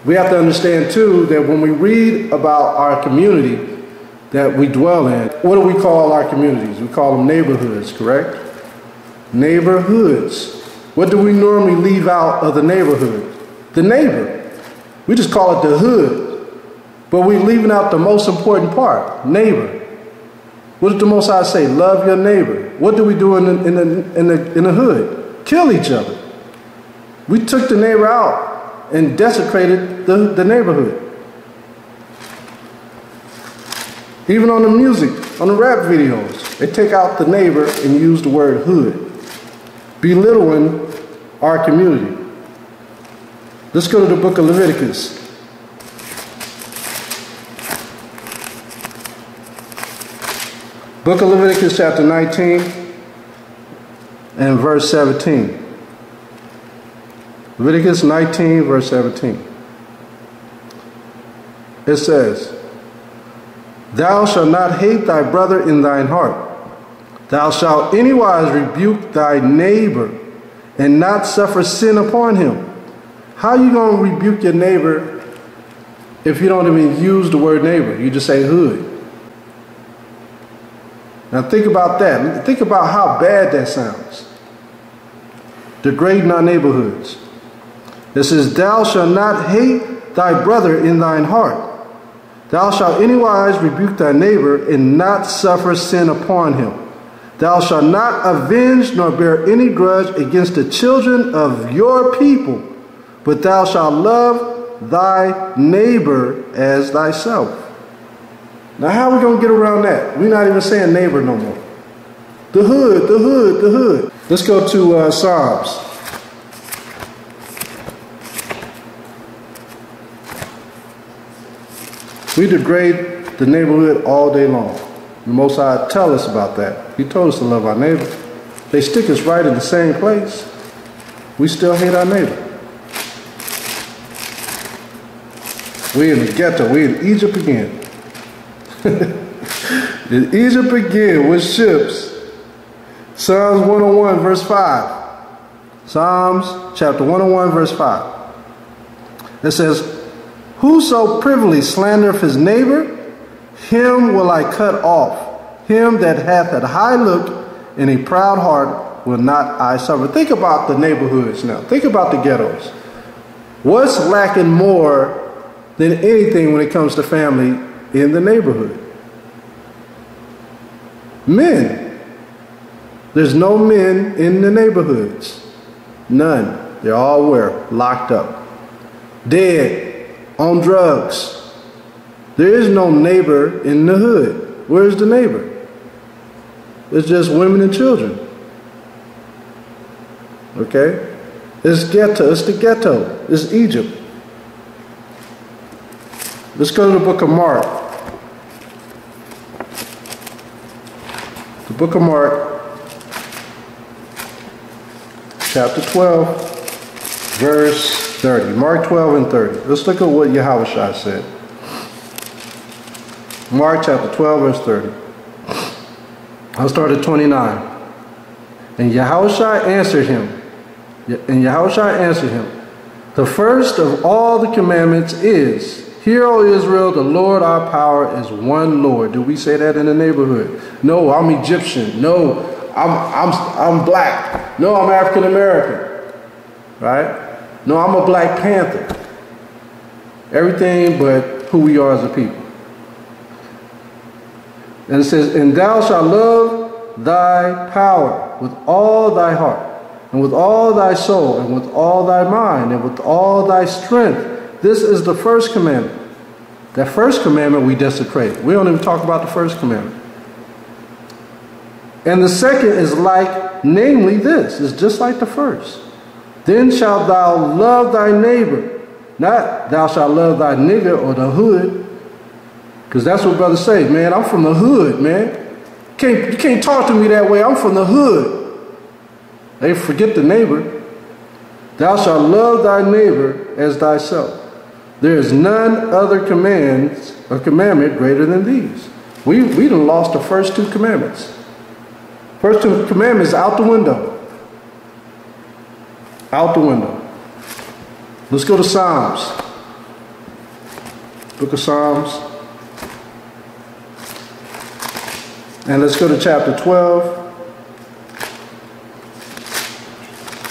we have to understand too that when we read about our community that we dwell in, what do we call our communities? We call them neighborhoods, correct? Neighborhoods. What do we normally leave out of the neighborhood? The neighbor. We just call it the hood. But we're leaving out the most important part, neighbor. What did the Most High say? Love your neighbor. What do we do in the hood? Kill each other. We took the neighbor out and desecrated the neighborhood. Even on the music, on the rap videos, they take out the neighbor and use the word hood, belittling our community. Let's go to the book of Leviticus. Book of Leviticus chapter 19 and verse 17. Leviticus 19 verse 17. It says, Thou shalt not hate thy brother in thine heart. Thou shalt anywise rebuke thy neighbor and not suffer sin upon him. How are you going to rebuke your neighbor if you don't even use the word neighbor? You just say hood. Now think about that. Think about how bad that sounds. Degrading our neighborhoods. It says, Thou shalt not hate thy brother in thine heart. Thou shalt anywise rebuke thy neighbor and not suffer sin upon him. Thou shalt not avenge nor bear any grudge against the children of your people, but thou shalt love thy neighbor as thyself. Now how are we going to get around that? We're not even saying neighbor no more. The hood, the hood, the hood. Let's go to Psalms. We degrade the neighborhood all day long. The Most High tell us about that. He told us to love our neighbor. They stick us right in the same place. We still hate our neighbor. We in the ghetto. We in Egypt again. In Egypt again with ships. Psalms 101 verse 5. Psalms chapter 101 verse 5. It says, Whoso privily slandereth his neighbor, him will I cut off. Him that hath a high look and a proud heart will not I suffer. Think about the neighborhoods now. Think about the ghettos. What's lacking more than anything when it comes to family in the neighborhood? Men. There's no men in the neighborhoods. None. They're all where? Locked up. Dead. On drugs. There is no neighbor in the hood. Where's the neighbor? It's just women and children. Okay? It's ghetto. It's the ghetto. It's Egypt. Let's go to the book of Mark. The book of Mark, chapter 12, verse 30. Mark 12 and 30. Let's look at what Yahushua said. Mark chapter 12, verse 30. I'll start at 29. And Yahushua answered him. The first of all the commandments is, Hear, O Israel, the Lord our power is one Lord. Do we say that in the neighborhood? No, I'm Egyptian. No, I'm black. No, I'm African American. Right? No, I'm a Black Panther. Everything but who we are as a people. And it says, And thou shalt love thy power with all thy heart, and with all thy soul, and with all thy mind, and with all thy strength. This is the first commandment. That first commandment we desecrate. We don't even talk about the first commandment. And the second is like, namely this, is just like the first. Then shalt thou love thy neighbor. Not thou shalt love thy nigger or the hood. Because that's what brothers say. Man, I'm from the hood, man. You can't talk to me that way. I'm from the hood. They forget the neighbor. Thou shalt love thy neighbor as thyself. There is none other commandment greater than these. We done lost the first two commandments. First two commandments out the window. Out the window. Let's go to Psalms. Book of Psalms. And let's go to chapter 12.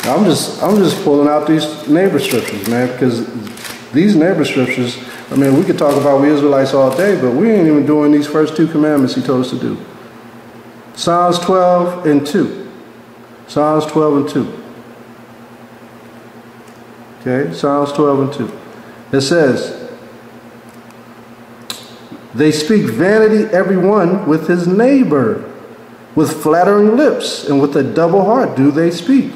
I'm just pulling out these neighbor scriptures, man, because these neighbor scriptures, I mean, we could talk about we Israelites all day, but we ain't even doing these first two commandments he told us to do. Psalms 12 and 2. Psalms 12 and 2. Okay, Psalms 12 and 2. It says, they speak vanity every one with his neighbor. With flattering lips and with a double heart do they speak.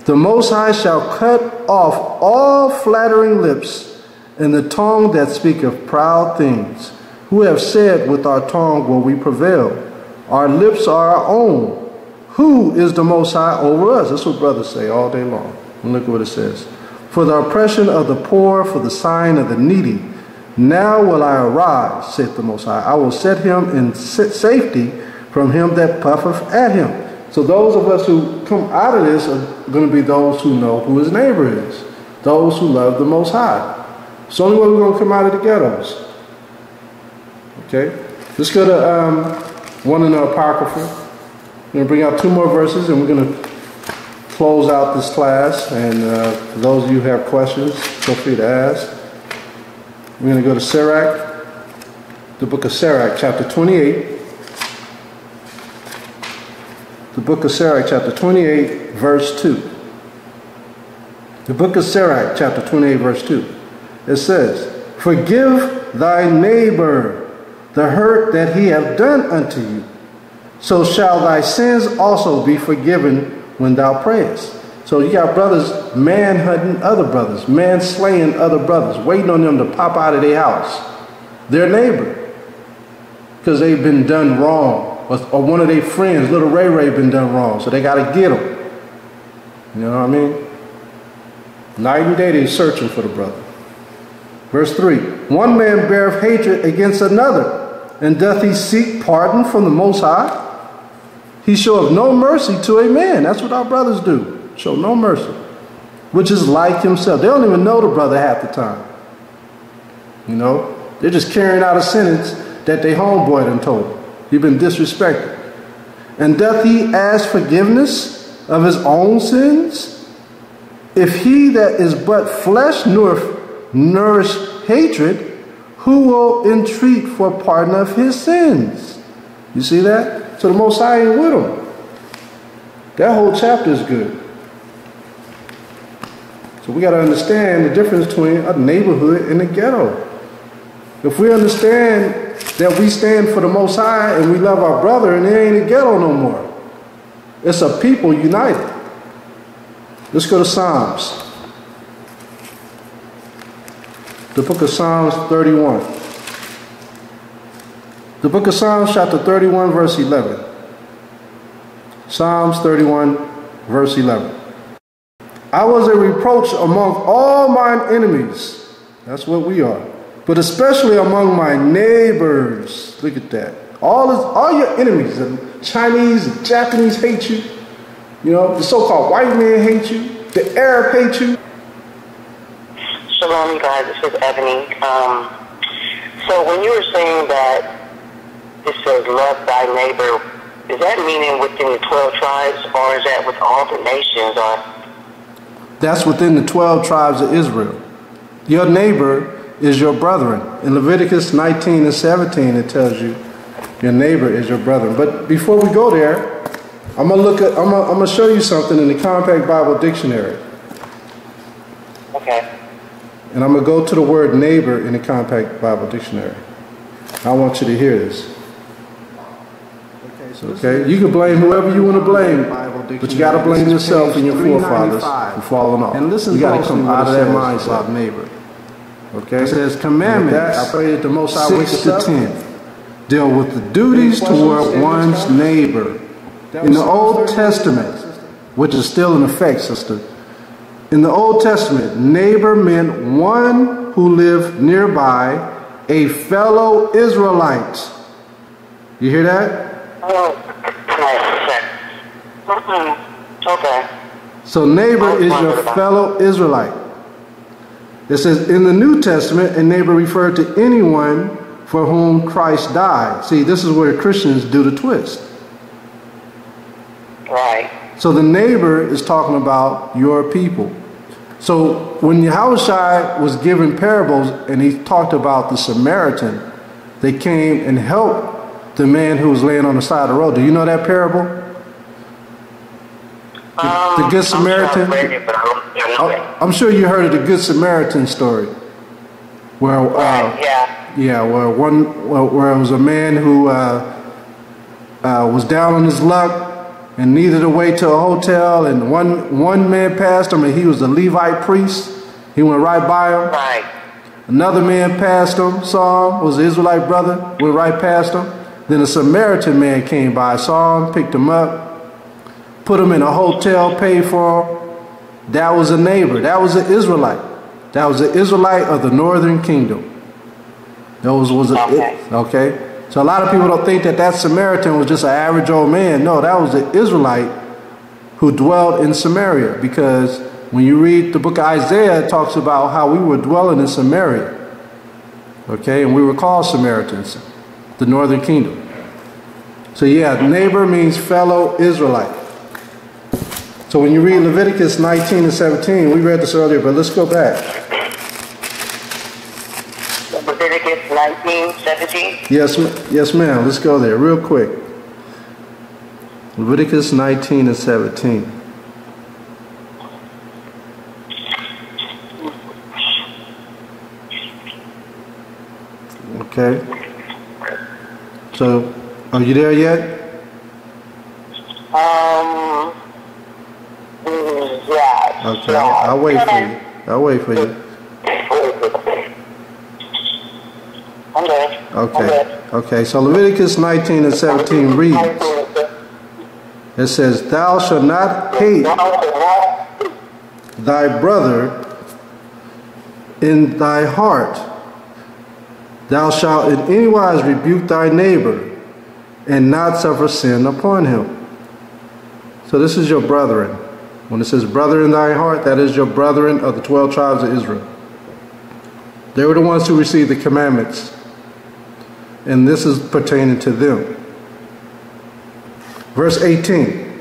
The Most High shall cut off all flattering lips and the tongue that speaketh proud things. Who have said, with our tongue will we prevail? Our lips are our own. Who is the Most High over us? That's what brothers say all day long. And look what it says. For the oppression of the poor, for the sign of the needy. Now will I arise, saith the Most High. I will set him in safety from him that puffeth at him. So those of us who come out of this are going to be those who know who his neighbor is. Those who love the Most High. It's the only way we're going to come out of the ghettos. Okay? Let's go to one in the Apocrypha. We're going to bring out two more verses and we're going to close out this class. And for those of you who have questions, feel free to ask. We're going to go to Sirach, the book of Sirach, chapter 28. The book of Sirach, chapter 28, verse 2. The book of Sirach, chapter 28, verse 2. It says, forgive thy neighbor the hurt that he hath done unto you. So shall thy sins also be forgiven when thou prayest. So you got brothers man-hunting other brothers, man-slaying other brothers, waiting on them to pop out of their house. Their neighbor. Because they've been done wrong. Or one of their friends, little Ray Ray, been done wrong. So they got to get him. You know what I mean? Night and day they're searching for the brother. Verse 3. One man beareth hatred against another, and doth he seek pardon from the Most High? He showeth no mercy to a man. That's what our brothers do. Show no mercy. Which is like himself. They don't even know the brother half the time. You know? They're just carrying out a sentence that their homeboy done told them. You've been disrespected. And doth he ask forgiveness of his own sins? If he that is but flesh nourish hatred, who will entreat for pardon of his sins? You see that? So the Most High ain't with him. That whole chapter is good. So we got to understand the difference between a neighborhood and a ghetto. If we understand that we stand for the Most High and we love our brother, and there ain't a ghetto no more. It's a people united. Let's go to Psalms. The book of Psalms 31. The book of Psalms chapter 31 verse 11. Psalms 31 verse 11. I was a reproach among all mine enemies. That's what we are. But especially among my neighbors. Look at that. All your enemies, the Chinese, the Japanese hate you. You know, the so-called white man hate you. The Arab hate you. Shalom, guys. This is Ebony. So when you were saying that it says love thy neighbor, is that meaning within the 12 tribes, or is that with all the nations? Or that's within the 12 tribes of Israel. Your neighbor is your brethren. In Leviticus 19 and 17, it tells you your neighbor is your brethren. But before we go there, I'm gonna show you something in the Compact Bible Dictionary. Okay. And I'm gonna go to the word neighbor in the Compact Bible Dictionary. I want you to hear this. Okay, you can blame whoever you want to blame, but you got to blame yourself and your forefathers for falling off. And listen, you got to come out of that mindset, neighbor. Okay, it says commandments. I pray that the Most High wakes to 10 deal with the duties toward one's neighbor. In the Old Testament, which is still in effect, sister, In the Old Testament, neighbor meant one who lived nearby, a fellow Israelite. You hear that? Oh, okay. So neighbor is your fellow Israelite. It says in the New Testament, a neighbor referred to anyone for whom Christ died. See, this is where Christians do the twist. Right. So the neighbor is talking about your people. So when Yahushua was giving parables and he talked about the Samaritan, they came and helped the man who was laying on the side of the road. Do you know that parable? The Good Samaritan? I'm sure you heard of the Good Samaritan story. Where, where it was a man who was down on his luck and needed a way to a hotel, and one man passed him, and he was a Levite priest. He went right by him. Right. Another man passed him, saw him, was an Israelite brother, went right past him. Then a Samaritan man came by, saw him, picked him up, put him in a hotel, paid for him. That was a neighbor. That was an Israelite. That was an Israelite of the northern kingdom. Okay. So a lot of people don't think that Samaritan was just an average old man. No, that was an Israelite who dwelled in Samaria, because when you read the book of Isaiah, it talks about how we were dwelling in Samaria. Okay, and we were called Samaritans, the northern kingdom. So yeah, neighbor means fellow Israelite. So when you read Leviticus 19 and 17, we read this earlier, but let's go back. Leviticus 19, 17? Yes, ma'am. Let's go there real quick. Leviticus 19 and 17. Okay. So, are you there yet? Yeah. Okay, I'll wait for you. I'll wait for you. Okay, so Leviticus 19 and 17 reads, it says, "Thou shalt not hate thy brother in thy heart. Thou shalt in any wise rebuke thy neighbor, and not suffer sin upon him." So this is your brethren. When it says brother in thy heart, that is your brethren of the 12 tribes of Israel. They were the ones who received the commandments, and this is pertaining to them. Verse 18.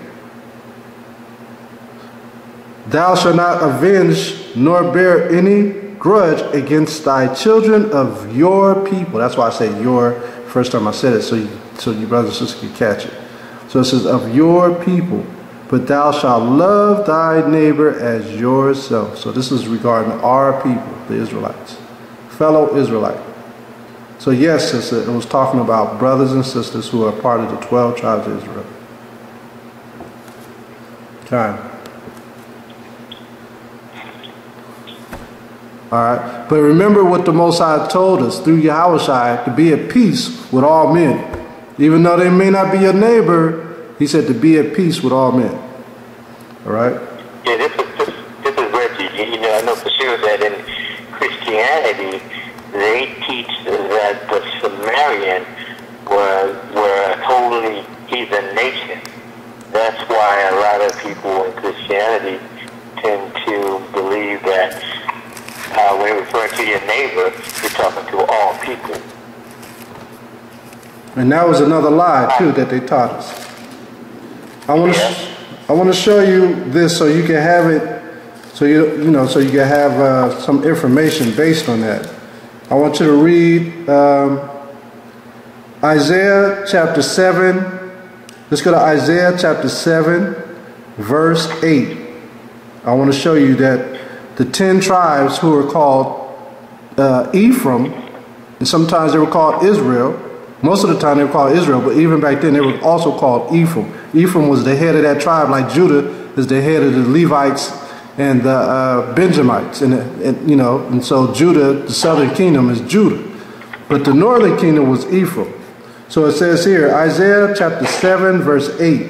"Thou shalt not avenge nor bear any grudge against thy children of your people." That's why I say your first time I said it, so you brothers and sisters can catch it. So it says, "of your people, but thou shalt love thy neighbor as yourself." So this is regarding our people, the Israelites, fellow Israelite. So yes, sister, it was talking about brothers and sisters who are part of the 12 tribes of Israel. Okay. All right. But remember what the Most High told us through Yahushua, to be at peace with all men. Even though they may not be your neighbor, he said to be at peace with all men. All right? Yeah, this is Reggie. You know, I know for sure that in Christianity, they teach that the Sumerian were a totally heathen nation. That's why a lot of people in Christianity tend to believe that when you refer to your neighbor, you're talking to all people. And that was another lie too that they taught us. I want to show you this so you can have it, so you can have some information based on that. I want you to read Isaiah chapter 7. Let's go to Isaiah chapter 7, verse 8. I want to show you that the 10 tribes who are called Ephraim, and sometimes they were called Israel. Most of the time they were called Israel, but even back then they were also called Ephraim. Ephraim was the head of that tribe, like Judah is the head of the Levites and the Benjamites, and so Judah, the southern kingdom, is Judah, but the northern kingdom was Ephraim. So it says here, Isaiah chapter 7, verse 8.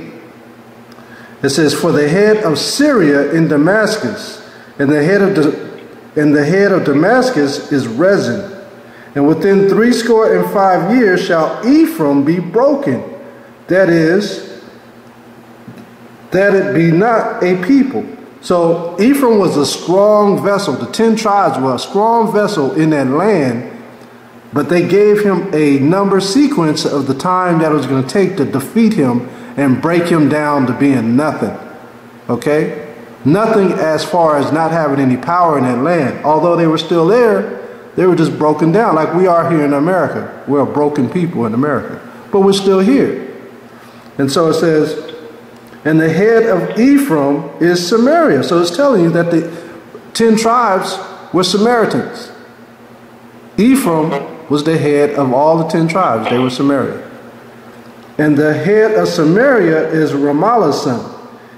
It says, "For the head of Syria in Damascus And the head of Damascus is Rezin. And within 65 years shall Ephraim be broken. That is, that it be not a people. So Ephraim was a strong vessel. The 10 tribes were a strong vessel in that land, but they gave him a number sequence of the time that it was going to take to defeat him and break him down to being nothing. Okay? Nothing as far as not having any power in that land. Although they were still there, they were just broken down like we are here in America. We're a broken people in America, but we're still here. And so it says, and the head of Ephraim is Samaria. So it's telling you that the 10 tribes were Samaritans. Ephraim was the head of all the 10 tribes. They were Samaria. And the head of Samaria is Ramallah's son.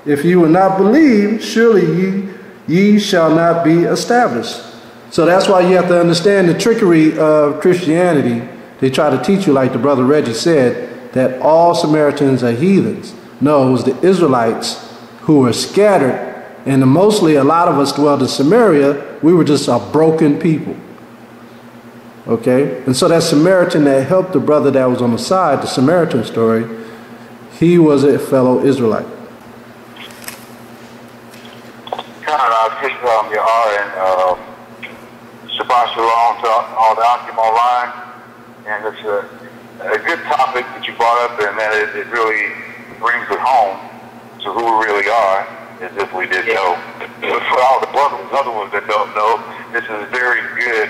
If you will not believe, surely ye shall not be established. So that's why you have to understand the trickery of Christianity. They try to teach you, like the brother Reggie said, that all Samaritans are heathens. No, it was the Israelites who were scattered, and mostly a lot of us dwelled in Samaria. We were just a broken people. Okay? And so that Samaritan that helped the brother that was on the side, the Samaritan story, he was a fellow Israelite. I think you are, and Shabbat Shalom to all the Akim online. And it's a good topic that you brought up, and that it really brings it home to who we really are, as if we didn't know. But for all the brothers and other ones that don't know, this is a very good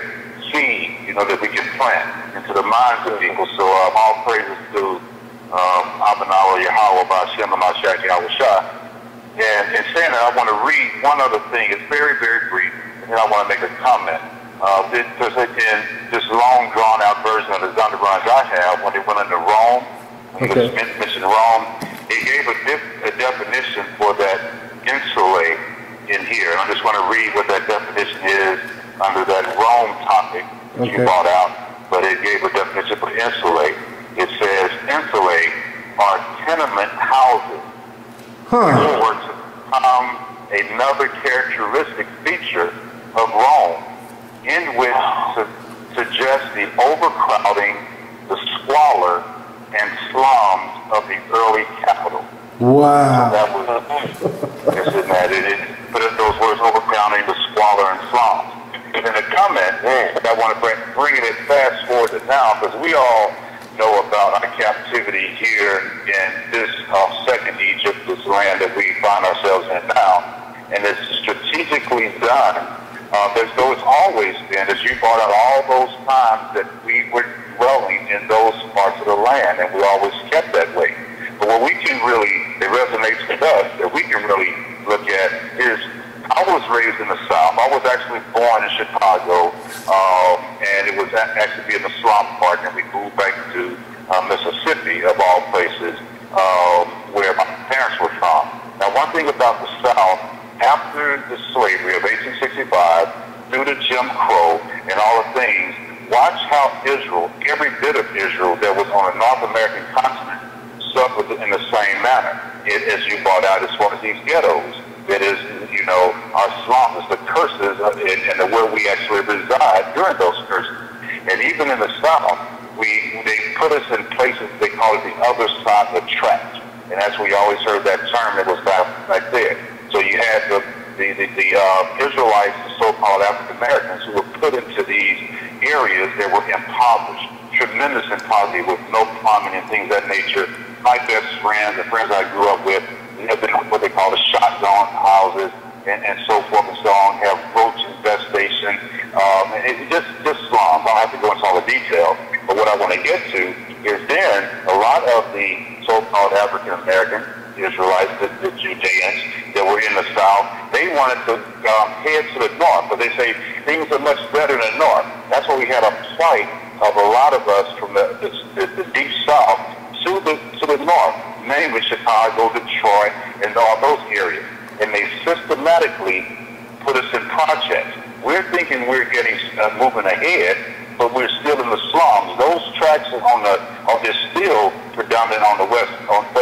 seed, that we can plant into the minds of people. So all praises to Abanawa Yahweh Ba'Shem Mashak Yahweh Shah. And in saying that, I want to read one other thing. It's very, very brief, and then I want to make a comment. Because in this long, drawn-out version of the Zonderbrans I have, when they went into Rome, when he mentioned Rome, he gave a definition for that insulae in here. And I just want to read what that definition is under that Rome topic that you brought out. But it gave a definition for insulae. It says insulae are tenement houses. Which were to become another characteristic feature of Rome, in which to suggest the overcrowding, the squalor, and slums of the early capital. Wow. So that was, isn't that it? Put in those words, overcrowding, the squalor, and slums. And then a comment, I want to bring it fast forward to now, because we all know about our captivity here in this second Egypt, this land that we find ourselves in now. And it's strategically done. Though it's always been, as you brought out, all those times that we were dwelling in those parts of the land, and we always kept that way. But what we can really, it resonates with us, that we can really look at is, I was raised in the South. I was actually born in Chicago, and it was actually in the slum part, and we moved back to Mississippi, of all places, where my parents were from. Now, one thing about the South, after the slavery of 1865, due to Jim Crow and all the things, watch how Israel, every bit of Israel that was on the North American continent, suffered in the same manner. As you brought out, as far as these ghettos, that is, our slums, the curses, and where we actually reside during those curses. And even in the South, they put us in places, they call it the other side of the tracks. And that's where you always heard that term that was back there. So you had the Israelites, the so-called African Americans, who were put into these areas that were impoverished, tremendous in poverty, with no plumbing and things of that nature. My best friends, the friends I grew up with, have been what they call the shotgun houses, and so forth and so on, have roach infestation, and just slums. I don't have to go into all the detail, but what I want to get to is then a lot of the so-called African American Israelites, the Judeans that were in the South, they wanted to head to the north, but they say things are much better in the north. That's why we had a plight of a lot of us from the deep South to the north, namely Chicago, Detroit, and all those areas. And they systematically put us in projects. We're thinking we're getting moving ahead, but we're still in the slums. Those tracks are still predominant on the west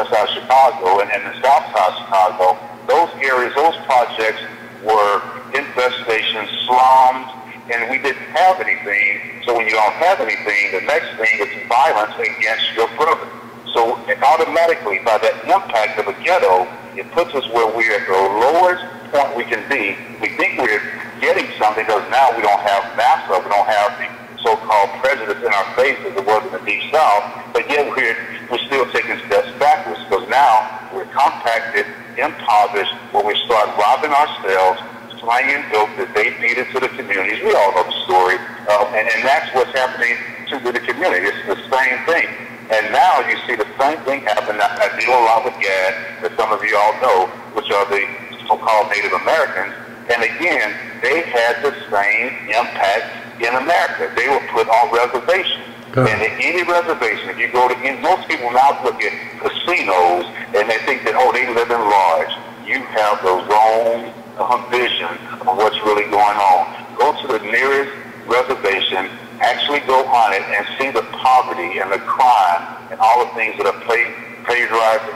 side of Chicago and the south side of Chicago. Those areas, those projects were infestations, slums, and we didn't have anything. So when you don't have anything, the next thing is violence against your brother. So automatically, by that impact of a ghetto, it puts us where we're at the lowest point we can be. We think we're getting something because now we don't have NASA, we don't have the so-called prejudice in our face as it was in the Deep South, but yet we're still taking steps backwards because now we're compacted, impoverished, where we start robbing ourselves, slanging dope that they feed into the communities. We all know the story, and that's what's happening to the community. It's the same thing. And now you see the same thing happen. I deal a lot with GAD, that some of you all know, which are the so-called Native Americans. And again, they had the same impact in America. They were put on reservations. And in any reservation, if you go to, most people now look at casinos and they think that, oh, they live in large. You have the wrong vision of what's really going on. Go to the nearest reservation, actually go on it and see the poverty and the crime and all the things that are plagiarizing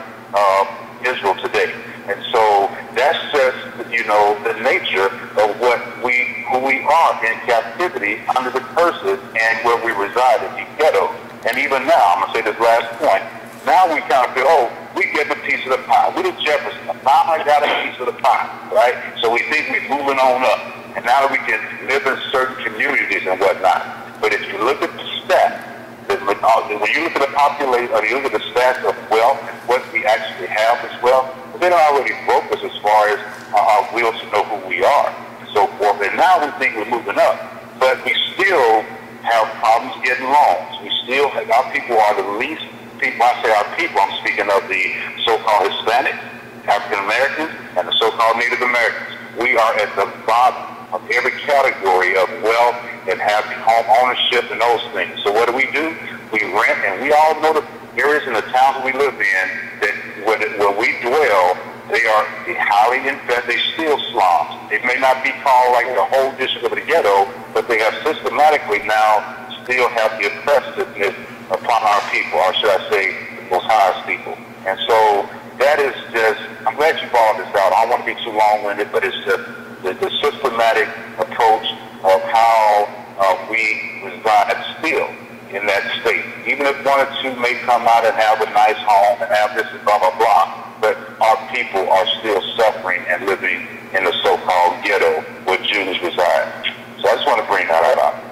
Israel today. And so that's just, the nature of who we are in captivity under the curses and where we reside in the ghetto. And even now, I'm going to say this last point, now we kind of feel, oh, we get a piece of the pie. We're the Jefferson. Now I got a piece of the pie, right? So we think we're moving on up. And now we can live in certain communities and whatnot. But if you look at the stats, when you look at the population, or you look at the stats of wealth and what we actually have as well, they don't already broke us as far as our will to know who we are and so forth. And now we think we're moving up, but we still have problems getting loans. We still have, our people are the least people. I say our people, I'm speaking of the so-called Hispanics, African Americans, and the so-called Native Americans. We are at the bottom of every category of wealth and having home ownership and those things. So what do? We rent, and we all know the areas in the towns we live in that where we dwell, they are highly infested. They still slums. It may not be called like the whole district of the ghetto, but they have systematically now still have the oppressiveness upon our people, or should I say, the most highest people. And so that is just, I'm glad you brought this out. I don't want to be too long-winded, but it's just the systematic approach of how we reside still in that state. Even if one or two may come out and have a nice home and have this and blah, blah, blah, but our people are still suffering and living in the so-called ghetto where Jews reside. So I just want to bring that up.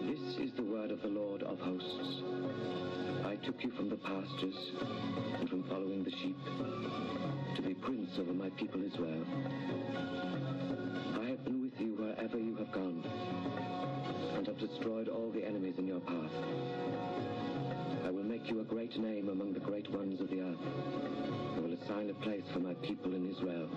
This is the word of the Lord of hosts. I took you from the pastures and from following the sheep to be prince over my people Israel. I have been with you wherever you have gone and have destroyed all the enemies in your path. I will make you a great name among the great ones of the earth. I will assign a place for my people in Israel.